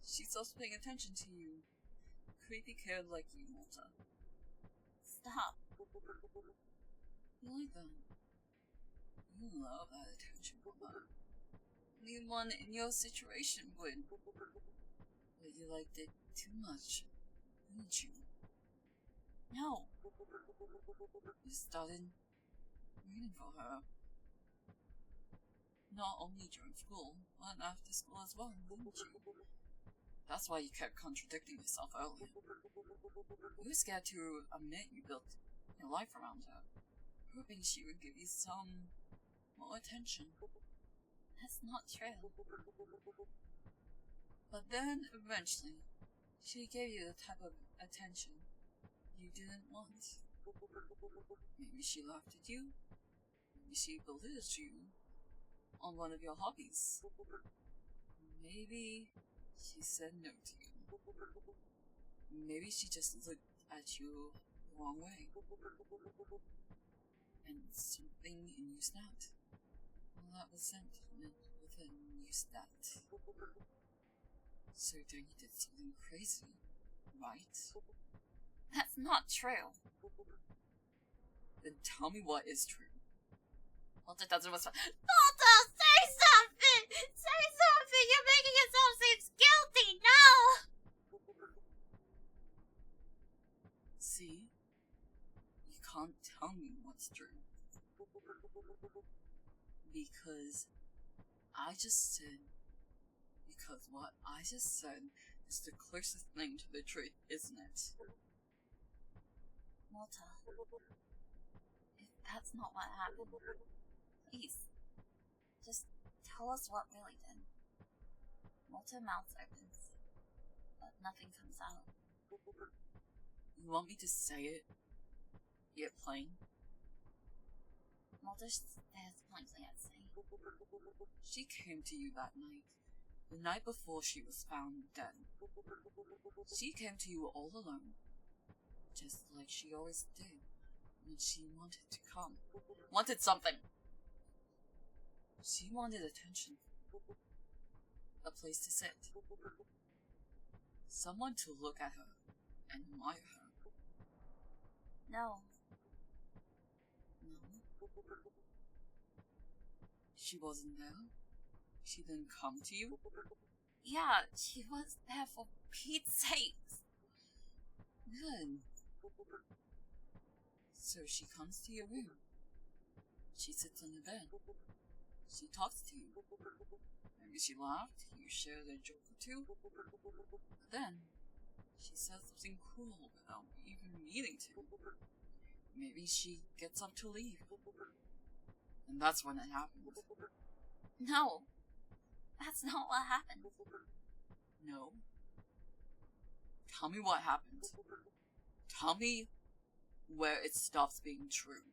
She stops paying attention to you. Creepy kid like you, Mota.
Stop.
You like that? You love that attention, Mama. Anyone in your situation would. But you liked it too much, didn't you?
No.
You started waiting for her. Not only during school, but after school as well, didn't you? That's why you kept contradicting yourself earlier. You were scared to admit you built your life around her, hoping she would give you some more attention.
That's not true.
But then, eventually, she gave you the type of attention you didn't want. Maybe she laughed at you. Maybe she belittled you on one of your hobbies. Maybe she said no to you. Maybe she just looked at you the wrong way. And something in you snapped. All that resentment within you snapped. So then you did something crazy, right?
That's not true.
Then tell me what is true.
Mota doesn't respond. Mota, say something! Say something! You're making yourself seem guilty! No!
tell me what's true. Because what I just said is the closest thing to the truth, isn't it?
Mota, if that's not what happened, please, just tell us what really did. Mota mouth opens, but nothing comes out.
You want me to say it? Get plain?
Mota stares blankly at Say.
She came to you that night. The night before she was found dead. She came to you all alone. Just like she always did when she wanted to come. Wanted something. She wanted attention. A place to sit. Someone to look at her and admire her.
No.
No? She wasn't there? She didn't come to you?
Yeah, she was there for Pete's sakes.
Good. So she comes to your room. She sits on your bed. She talks to you. Maybe she laughed, you shared a joke or two. But then, she says something cruel without even meaning to. Maybe she gets up to leave. And that's when it happened.
No. That's not what happened.
No. Tell me what happened. Tell me where it stops being true.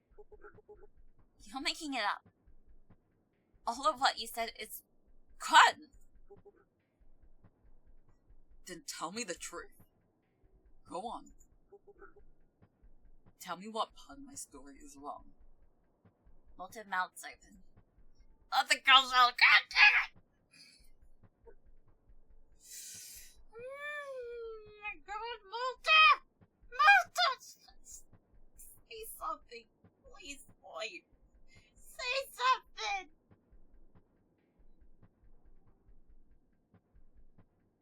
You're making it up. All of what you said is crud.
Then tell me the truth. Go on. Tell me what part of my story is wrong.
Mota mouths open. Let the girls out. God damn it! My God, Mota! Mota! Say something. Please, boy. Say something!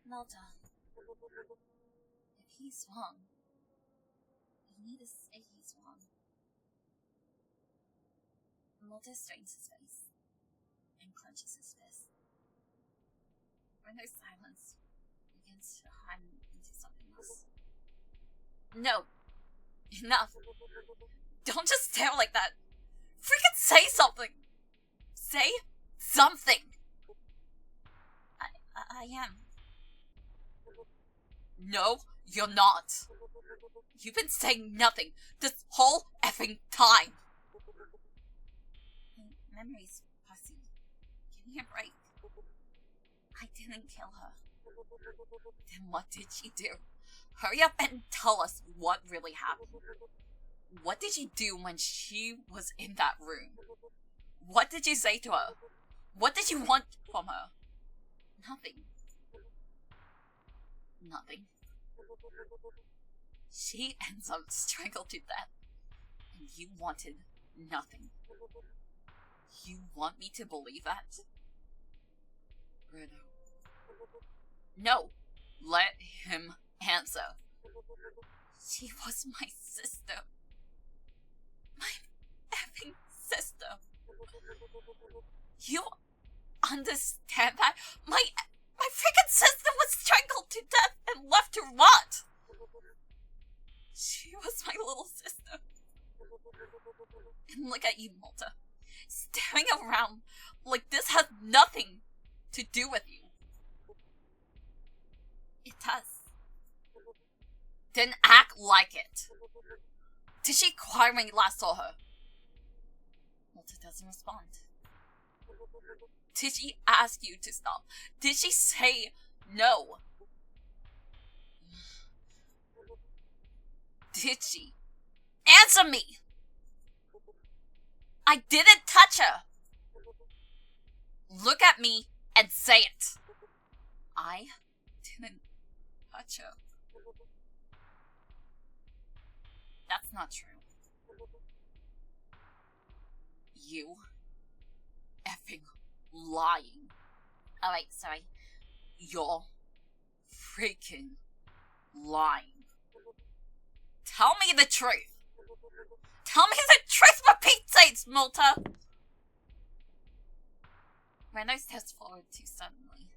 Mota. If he's wrong, you need to say he's wrong. Mota straightens his face and clenches his fist. When there's silence, begins to harden into something else. No! Enough! Don't just stare like that! Freaking say something! Say something! I am.
No, you're not. You've been saying nothing this whole effing time.
My memory's fuzzy. Give me a break. I didn't kill her.
Then what did she do? Hurry up and tell us what really happened. What did you do when she was in that room? What did you say to her? What did you want from her?
Nothing.
Nothing. She ends up strangled to death. And you wanted nothing. You want me to believe that? Redo. No! Let him answer. She was my sister. My effing sister. You understand that? My freaking sister was strangled to death and left to rot! She was my little sister. And look at you, Mota. Staring around like this has nothing to do with you.
It does.
Then act like it. Did she cry when you last saw her?
Mota doesn't respond.
Did she ask you to stop? Did she say no? Did she? Answer me! I didn't touch her! Look at me and say it! I didn't touch her. That's not true. You effing lying.
Oh wait, sorry.
You're freaking lying. Tell me the truth. Tell me the truth for Pete's sake, Mota!
Reno steps forward too suddenly.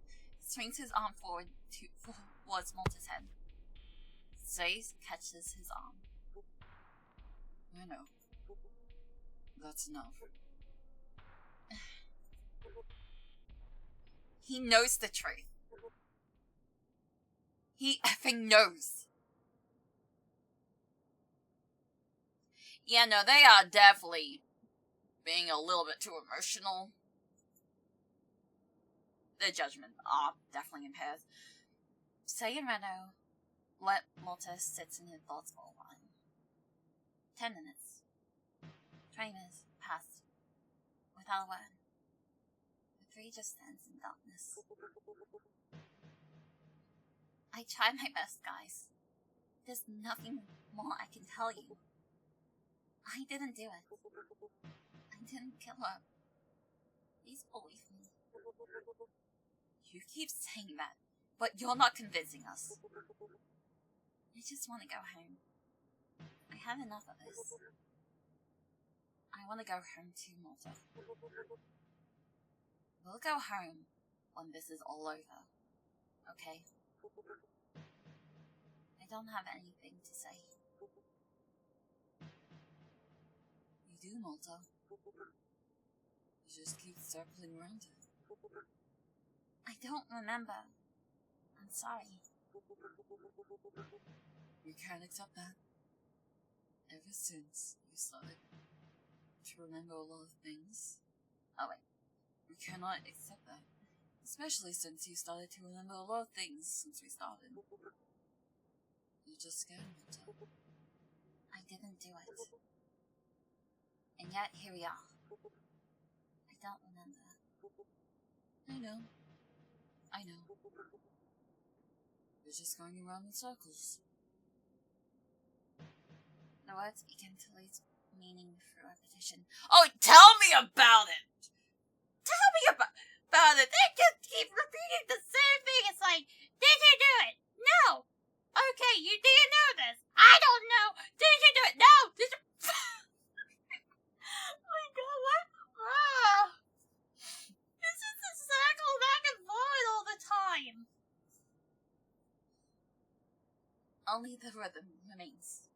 Swings his arm forward towards Mota's head. Zaze catches his arm.
Reno. That's enough.
He knows the truth. He effing knows.
Yeah, no, they are definitely being a little bit too emotional. Their judgment are definitely impaired.
Say and Reno let Mota sit in his thoughts for a while. 10 minutes. 20 minutes passed without a word. The three just stands in darkness. I tried my best, guys. There's nothing more I can tell you. I didn't do it. I didn't kill her. Please believe me. You keep saying that, but you're not convincing us. I just want to go home. I have enough of this. I want to go home too, Mota. We'll go home when this is all over. Okay? I don't have anything to say.
You do, Mota. You just keep circling around it.
I don't remember. I'm sorry.
You can't accept that. Ever since you started to remember a lot of things.
Oh wait.
We cannot accept that. Especially since you started to remember a lot of things since we started. You're just scared, Mota.
I didn't do it. And yet, here we are. I don't remember.
I know. You're just going around in circles.
The words begin to lose meaning through repetition.
Oh, tell me about it! Tell me about it!
They just keep repeating the same thing. It's like, did you do it? No. Okay, you didn't know this. I don't know. Did you do it? No. Did you? Oh my god, what? This is a circle back and forward all the time. Only the rhythm remains.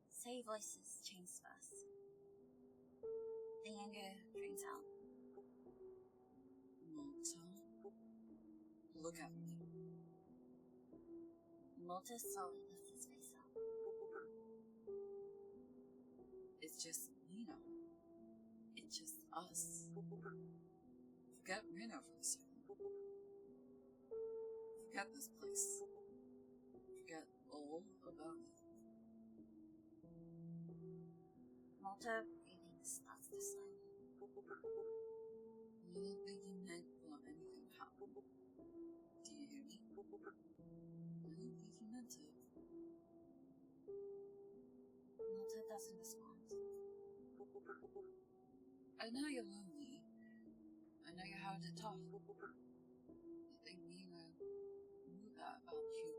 Say voices change fast. The anger drains out.
Mota, look at me.
Mota slowly lifts his face up.
It's just, it's just us. Forget Reno for a second. Forget this place. Forget all about it.
Mota breathing starts to slow.
I don't think you meant for anything to happen. Do you hear me? I don't think you meant it.
Mota doesn't respond.
I know you're lonely. I know you're hard to talk. I think Nina knew that about you.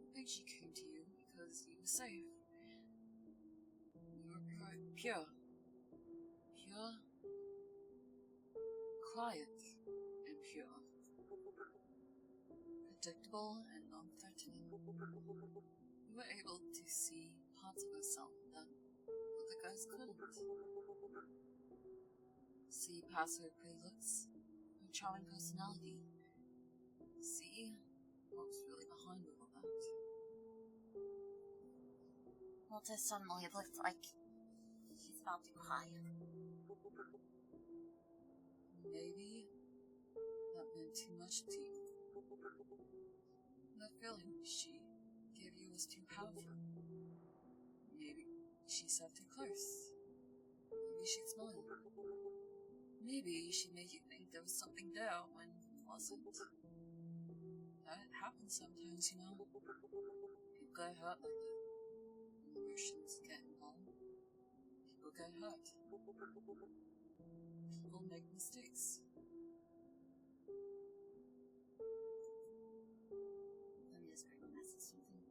I think she came to you because you were safe. You were pure. Pure. Quiet and pure. Predictable and non-threatening. You were able to see parts of yourself that other guys couldn't. See past her pretty looks, her charming personality. See what was really behind all of that.
Mota suddenly looked like he's about to cry.
Maybe that meant too much to you. That feeling she gave you was too powerful. Maybe she sat too close. Maybe she smiled. Maybe she made you think there was something there when it wasn't. That happens sometimes, People get hurt like that. When emotions get involved, people get hurt. People make mistakes.
Let me just bring a message something.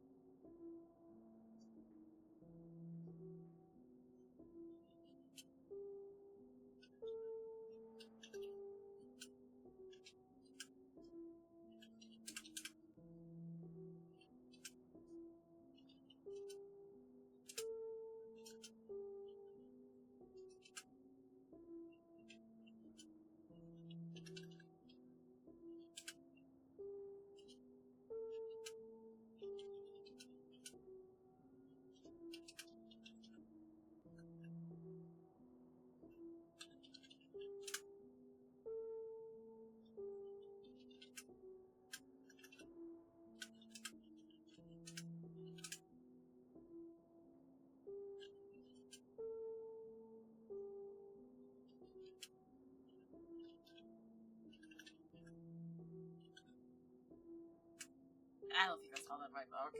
that right back.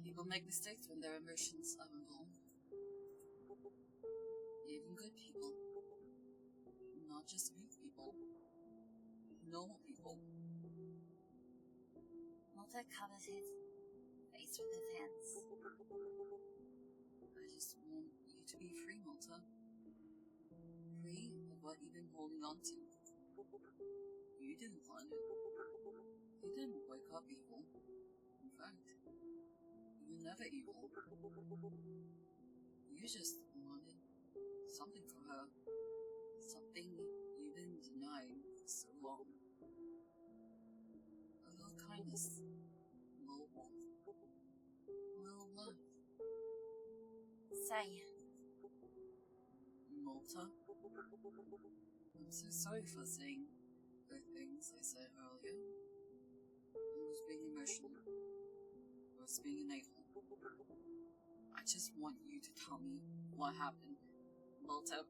People make mistakes when their emotions are involved. Even good people. Not just weak people. Normal people.
Mota covered his face with his hands.
I just want you to be free, Mota. Free of what you've been holding on to. You didn't plan it. You didn't wake up evil. In fact, you were never evil. You just wanted something for her. Something you've been denying for so long. A little kindness. A little warmth. A little love.
Say,
Mota? I'm so sorry for saying the things I said earlier. I was being emotional. I was being unable. I just want you to tell me what happened. Mota,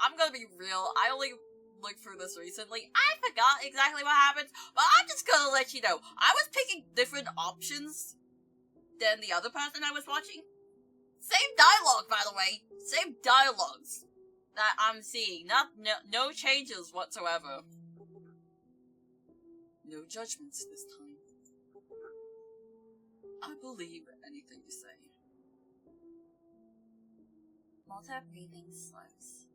I'm gonna be real, I only looked through this recently. I forgot exactly what happened, but I'm just gonna let you know. I was picking different options than the other person I was watching. Same dialogue, by the way. Same dialogues that I'm seeing. No changes whatsoever. No judgments this time. I believe anything you say.
Mota breathing slows.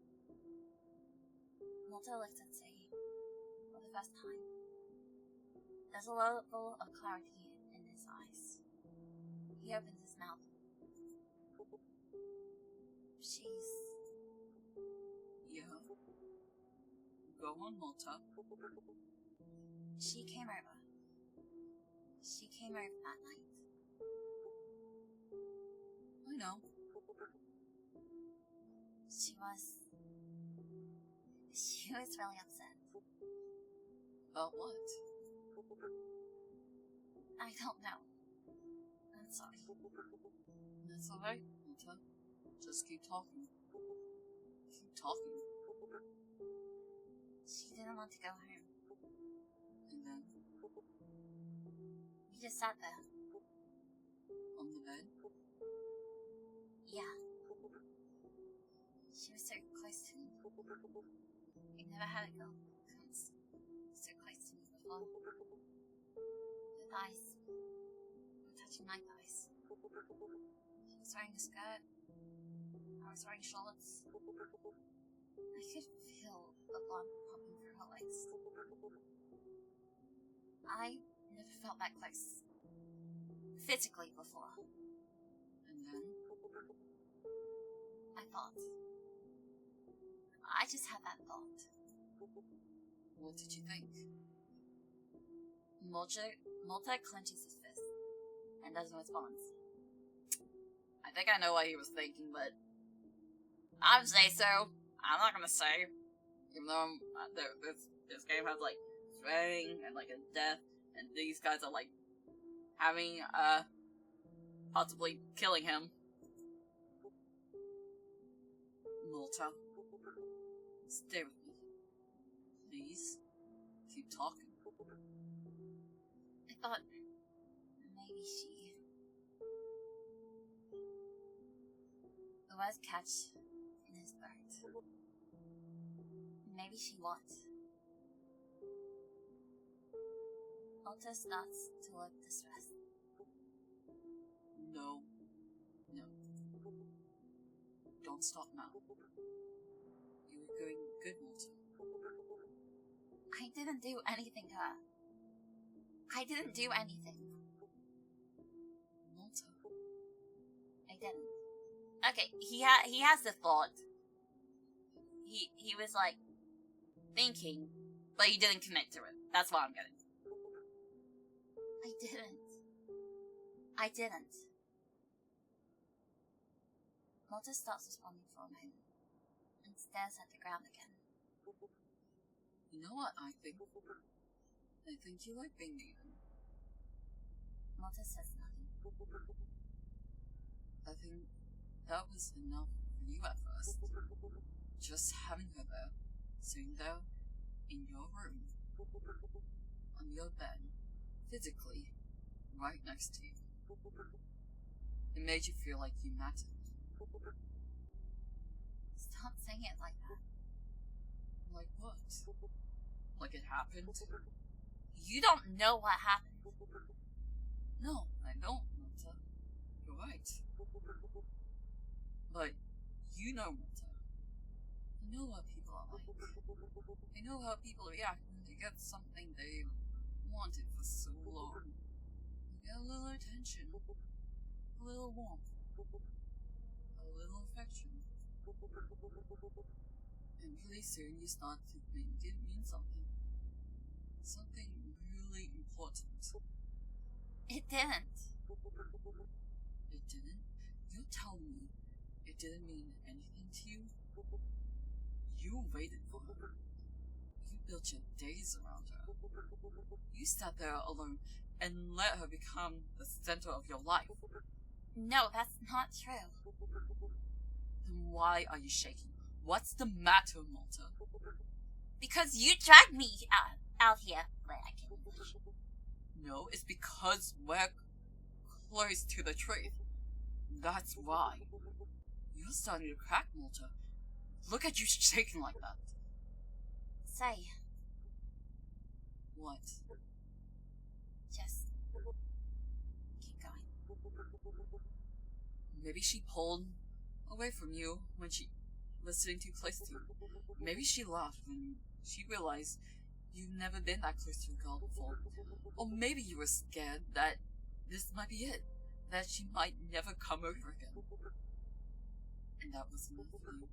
Mota looks at Say for the first time. There's a level of clarity in his eyes. He opens his mouth. She's...
Yeah? Go on, Mota.
She came over. She came over that night.
I know.
She was really upset.
About what?
I don't know. I'm sorry.
That's alright, Mota. Just keep talking. Keep talking.
She didn't want to go home.
And then?
We just sat there.
On the bed?
Yeah. She was so close to me. I never had a girl come so close to me before. Her thighs were touching my thighs. She was wearing a skirt. I was wearing shorts. I could feel the blood pumping through her legs. I never felt that close physically before.
And then?
I thought. I just had that thought.
What did you think?
Mota clenches his fist and doesn't respond.
I think I know what he was thinking, but I would say so. I'm not gonna say. Even though this game has like swearing and like a death, and these guys are like having possibly killing him. Mota, stay with me. Please, keep talking.
I thought maybe she... The words catch in his throat. Maybe she wants. Mota starts to look distressed.
No. No. Don't stop now. You were going good, Mota.
I didn't do anything to her. I didn't do anything.
Mota.
I didn't. Okay, he has the thought. He was like thinking, but he didn't commit to it. That's what I'm getting. I didn't. Mota stops responding for a moment and stares at the ground again.
You know what I think? I think you like being eaten.
Mota says nothing.
I think that was enough for you at first. Just having her there. sitting there in your room, on your bed, physically, right next to you. It made you feel like you mattered.
Stop saying it like that.
Like what? Like it happened?
You don't know what happened.
No, I don't, Mota. You're right. But you know, Mota. You know what people are like. I know how people react when they get something they wanted for so long. You get a little attention, a little warmth, a little affection. And pretty soon you start to think it means something. Something really important.
It didn't.
It didn't? You tell me it didn't mean anything to you? You waited for her. You built your days around her. You sat there alone and let her become the center of your life.
No, that's not true.
Then why are you shaking? What's the matter, Mota?
Because you dragged me out here. Wait, I can't English.
No, it's because we're close to the truth. That's why. You're starting to crack, Mota. Look at you shaking like that.
Say.
What?
Just keep going.
Maybe she pulled away from you when she was sitting too close to you. Maybe she laughed when she realized you've never been that close to a girl before. Or maybe you were scared that this might be it. That she might never come over again. And that was enough for you.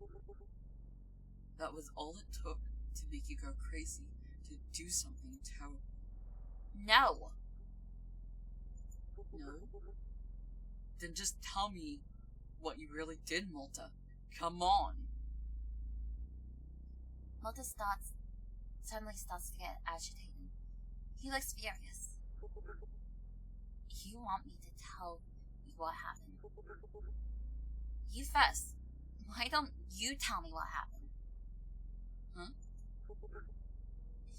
That was all it took to make you go crazy, to do something terrible.
No.
No? Then just tell me what you really did, Mota. Come on.
Mota suddenly starts to get agitated. He looks furious. You want me to tell you what happened? You first. Why don't you tell me what happened?
Huh?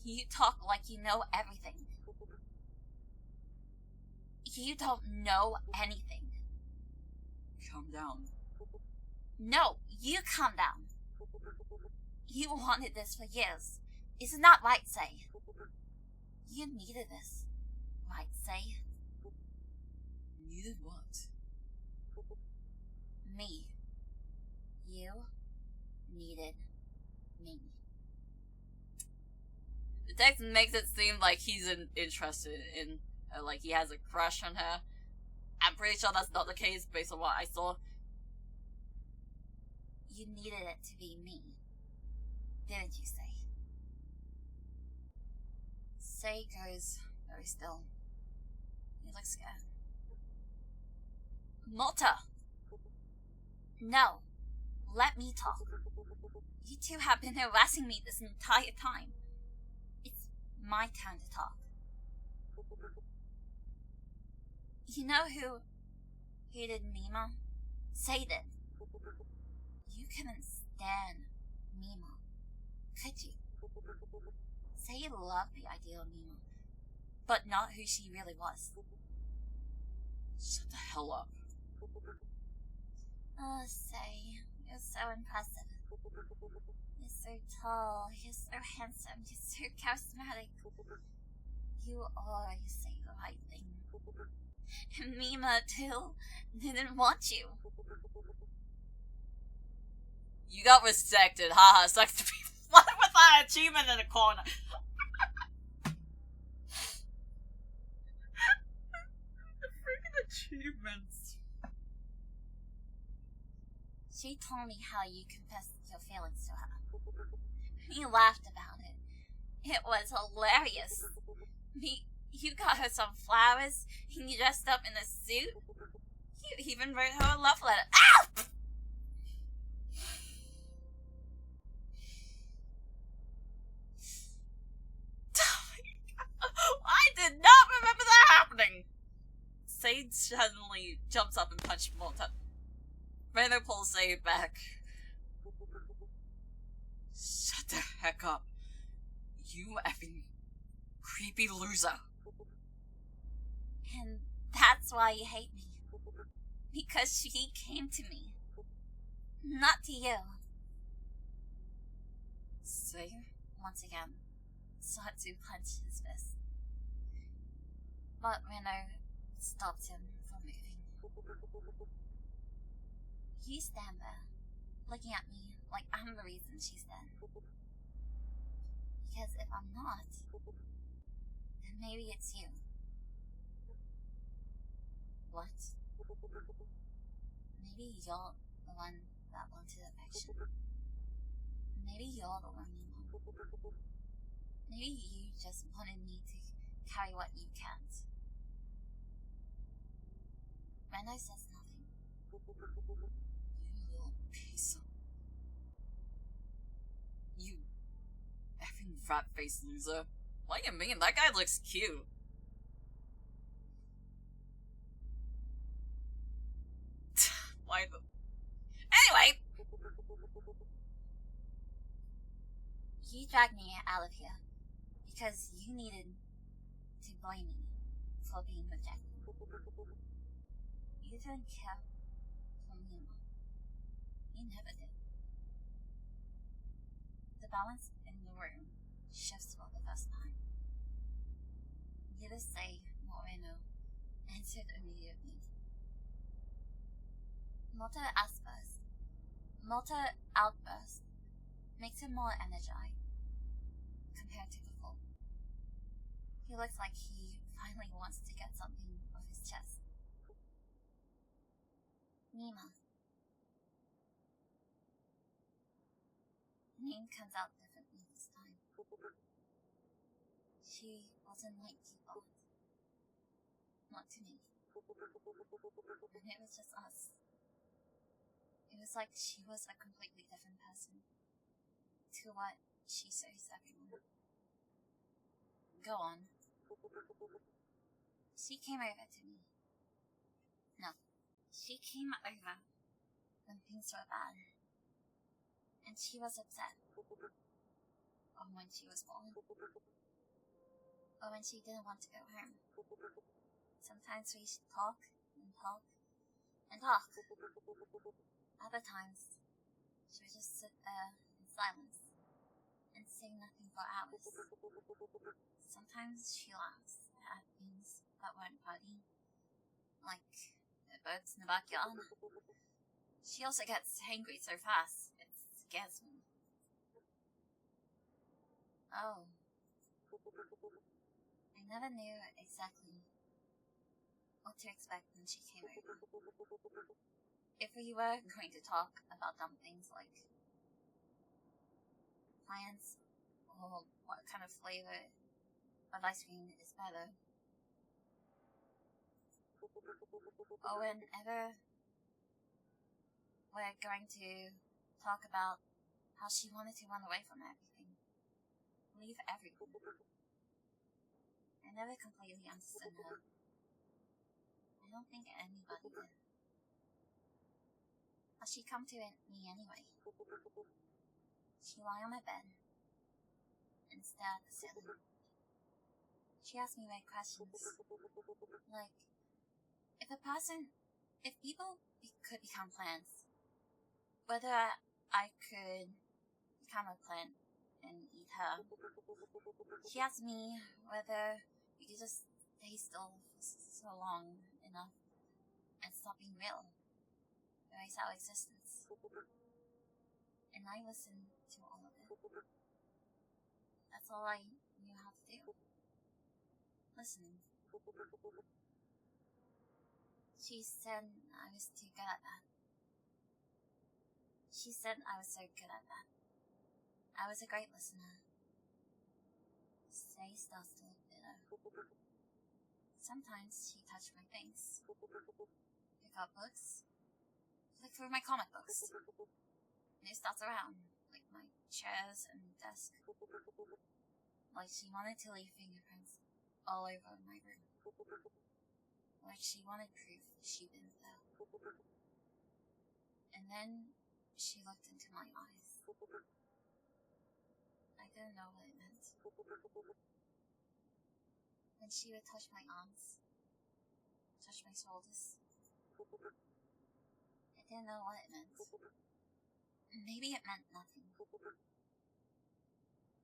You talk like you know everything. You don't know anything.
Calm down.
No, you calm down. You wanted this for years. Is it not right, Say? You needed this. Right, Say?
Needed what?
Me. You needed me.
The text makes it seem like he's interested in her, like he has a crush on her. I'm pretty sure that's not the case based on what I saw.
You needed it to be me. Didn't you, Say? Say goes very still. He looks scared. Mota! No. Let me talk. You two have been harassing me this entire time. It's my turn to talk. You know who hated Mima? Say did. You couldn't stand Mima, could you? Say you loved the idea of Mima, but not who she really was.
Shut the hell up.
Oh, Say, you're so impressive. You're so tall, you're so handsome, you're so charismatic. You always say the right thing. And Mima, too, didn't want you.
You got rejected, haha, sucks to be flooded with that achievement in the corner. The freaking achievements.
She told me how you confessed your feelings to her. We laughed about it. It was hilarious. You got her some flowers, and you dressed up in a suit. You even wrote her a love letter. Ow!
I did not remember that happening! Sage suddenly jumps up and punches Mota. Reno pulls Sage back. Shut Shut the heck up. You effing creepy loser.
And that's why you hate me. Because she came to me. Not to you.
Say?
Once again, sought to clench his fist. But Renault stopped him from moving. You stand there, looking at me like I'm the reason she's dead. Because if I'm not, then maybe it's you. What? Maybe you're the one that wanted affection. Maybe you're the lonely one. Maybe you just wanted me to carry what you can't. Renault says nothing.
You little piece of... You effing rat-faced loser. What do you mean? That guy looks cute. Why the... Anyway!
You dragged me out of here because you needed to blame me for being rejected. You didn't care for me. You never did. The balance in the room shifts for the first time. Needless to say, Moreno answered immediately. Mota outburst makes him more energized compared to before. He looks like he finally wants to get something off his chest. Nima. The name comes out differently this time. She wasn't like you thought. Not to me. And it was just us. It was like she was a completely different person to what she shows everyone. Go on. She came over to me. No. She came over when things were bad. And she was upset. Or when she was born. Or when she didn't want to go home. Sometimes we talk and talk and talk. Other times, she would just sit there in silence and say nothing for hours. Sometimes she laughs at things that weren't funny, like the birds in the backyard. She also gets angry so fast, it scares me. Oh. I never knew exactly what to expect when she came over. If we were going to talk about dumb things like plants or what kind of flavor of ice cream is better, or whenever we're going to talk about how she wanted to run away from everything, leave everything. I never completely understood her. I don't think anybody did. But she come to me anyway. She lie on my bed and stare at the ceiling. She asked me weird questions, like, if people could become plants, whether I could become a plant and eat her. She asked me whether we could just stay still for so long enough and stop being real, erase our existence. And I listened to all of it. That's all I knew how to do. Listening. She said I was too good at that. She said I was so good at that. I was a great listener. Say starts to look bitter. Sometimes she touched my face. Pick up books. Flick through my comic books. New starts around, like my chairs and desk. Like she wanted to leave fingerprints all over my room. Like she wanted proof she'd been there. And then she looked into my eyes. didn't know what it meant. Then she would touch my arms, touch my shoulders. I didn't know what it meant. Maybe it meant nothing.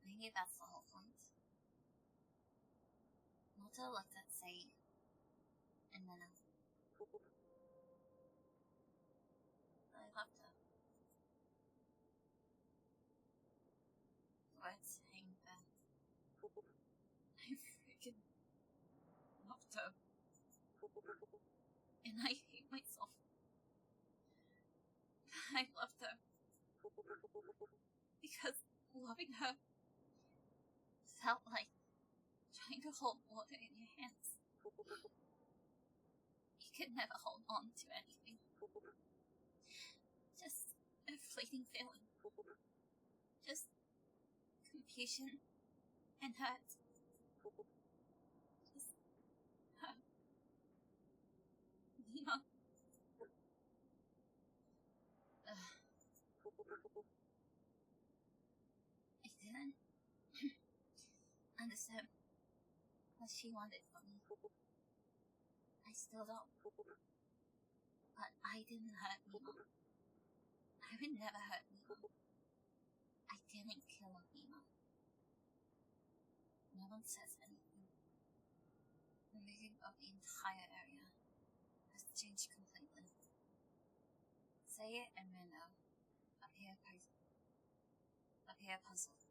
Maybe that's the whole point. Mota looked at Sei, and then I loved her. Words hang there. I freaking loved her. And I hate myself. I loved her. Because loving her felt like trying to hold water in your hands. You could never hold on to anything. Just a fleeting feeling. Just confusion and hurt. Just hurt. Nina. I didn't understand what she wanted from me. I still don't. But I didn't hurt Nina. I would never hurt Nina. I didn't kill Nina. No one says anything. The mood of the entire area has changed completely. Sei and Reno appear puzzled.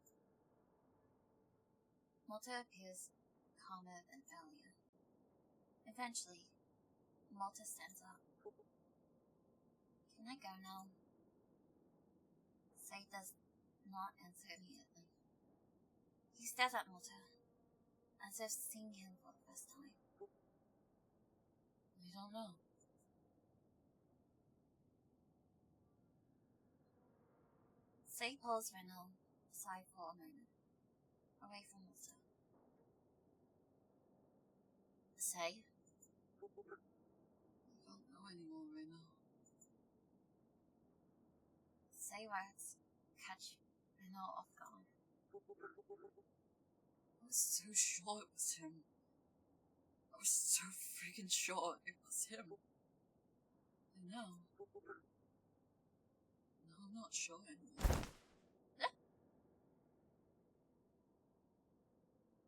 Mota appears calmer than earlier. Eventually, Mota stands up. Can I go now? Sei does not answer immediately. He stares at Mota, as if seeing him for the first time.
I don't know.
Sei pulls Reno aside for a moment, away from Mota. Sei?
I don't know anymore right now.
Sei words catch Reno off guard.
I was so sure it was him. I was so freaking sure it was him. And now I'm not sure anymore.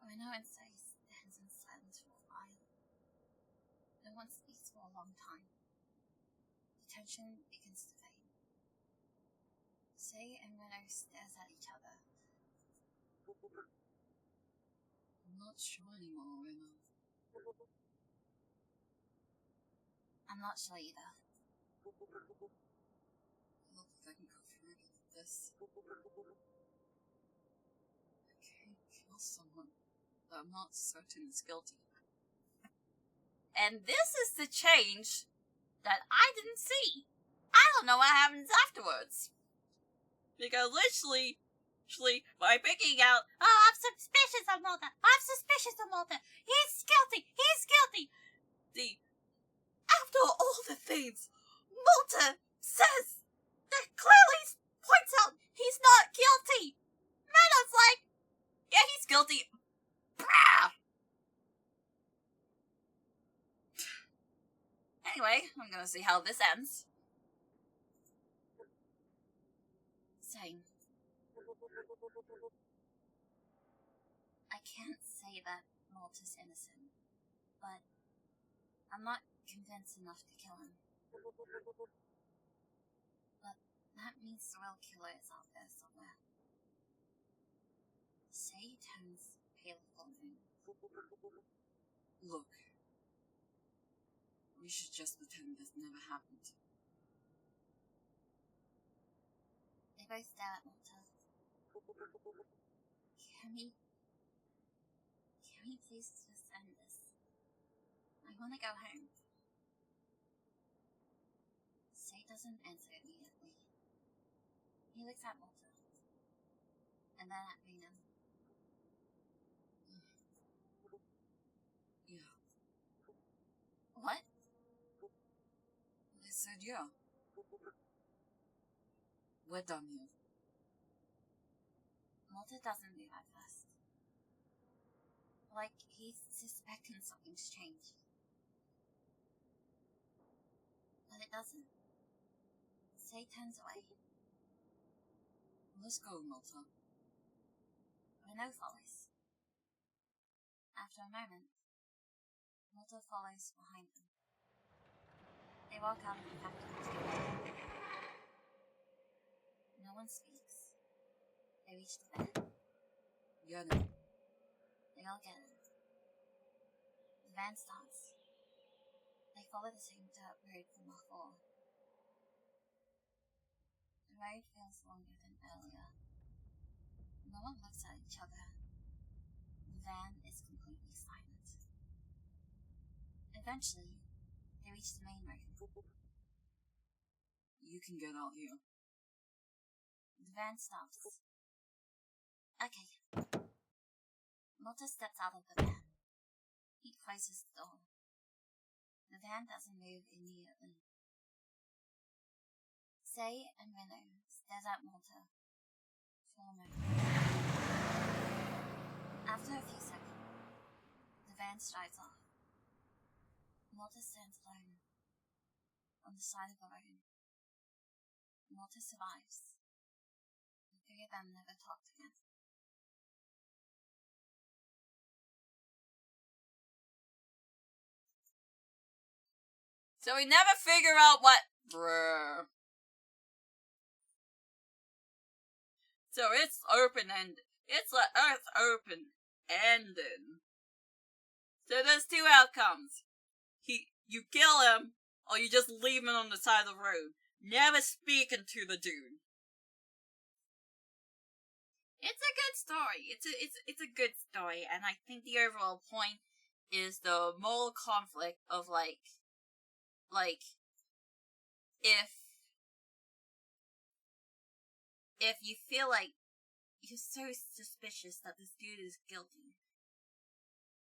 Reno and Sei stands in silence for a while. No one speaks for a long time. The tension begins to fade. Sei and Reno stares at each other.
I'm not sure anymore, Reno.
I'm not sure either.
Look, if I can go through this. I can't kill someone that I'm not certain is guilty. And this is the change that I didn't see. I don't know what happens afterwards. Because literally, by picking out,
Oh, I'm suspicious of Mota. I'm suspicious of Mota. He's guilty. He's guilty.
After all the things Mota says, that clearly points out he's not guilty. Meta's like, yeah, he's guilty. Brah! Anyway, I'm gonna see how this ends.
Saying, I can't say that Mota's innocent, but I'm not convinced enough to kill him. But that means the real killer is out there somewhere. Sei turns pale for a moment.
Look, we should just pretend this never happened.
They both stare at Mota. Can we please just end this? I want to go home. Sei doesn't answer immediately. He looks at Mota, and then at Reno.
Yeah.
What?
I said yeah. We're done here.
Mota doesn't move at first. Like he's suspecting something's changed. But it doesn't. So he turns away.
Let's go, Mota.
Renault follows. After a moment, Mota follows behind them. They walk out of the factory together. No one speaks. They reach the van.
Get in.
They all get in. The van starts. They follow the same dirt road from before. The road feels longer than earlier. No one looks at each other. The van is completely silent. Eventually, they reach the main road.
You can get out here.
The van stops. Okay. Mota steps out of the van. He closes the door. The van doesn't move immediately. Say and Renault stares at Mota for a moment. After a few seconds, the van strides off. Mota stands alone on the side of the road. Mota survives. The three of them never talked again.
So we never figure out what... Brr. So it's open-ended. It's like Earth open-ended. So there's two outcomes. You kill him, or you just leave him on the side of the road. Never speaking to the dude. It's a good story. It's a good story, and I think the overall point is the moral conflict of like if you feel like you're so suspicious that this dude is guilty,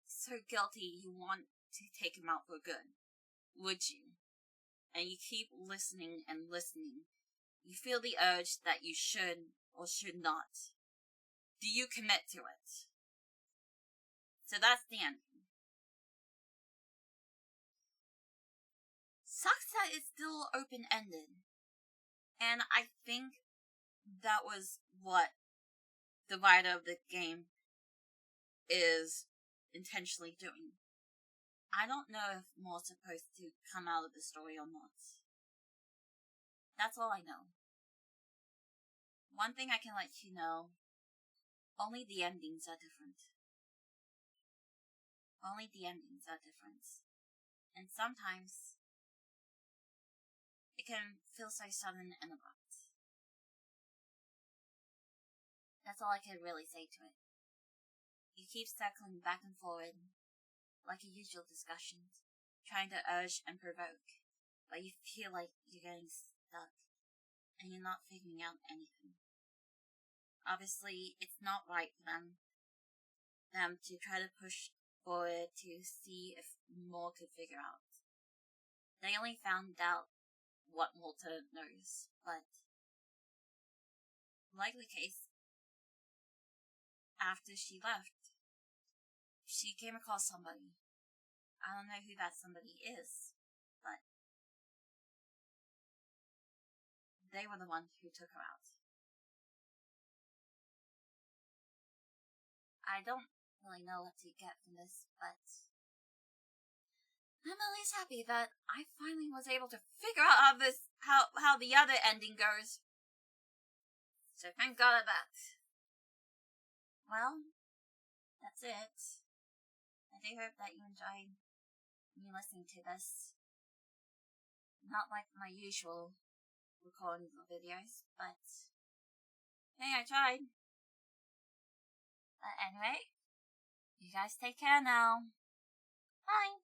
so guilty you want to take him out for good, would you? And you keep listening and listening. You feel the urge that you should or should not. Do you commit to it? So that's the ending. Sucks that it's still open-ended. And I think that was what the writer of the game is intentionally doing. I don't know if more's supposed to come out of the story or not. That's all I know. One thing I can let you know, only the endings are different. Only the endings are different. And sometimes it can feel so sudden and abrupt. That's all I can really say to it. You keep circling back and forward, like a usual discussion, trying to urge and provoke, but you feel like you're getting stuck, and you're not figuring out anything. Obviously, it's not right for them to try to push forward to see if more could figure out. They only found out what Mota knows, but likely case, after she left, she came across somebody. I don't know who that somebody is, but they were the ones who took her out. I don't really know what to get from this, but I'm at least happy that I finally was able to figure out how the other ending goes. So thank God of that. Well, that's it. I do hope that you enjoyed me listening to this. Not like my usual recordings of videos, but hey, I tried. But anyway, you guys take care now. Bye!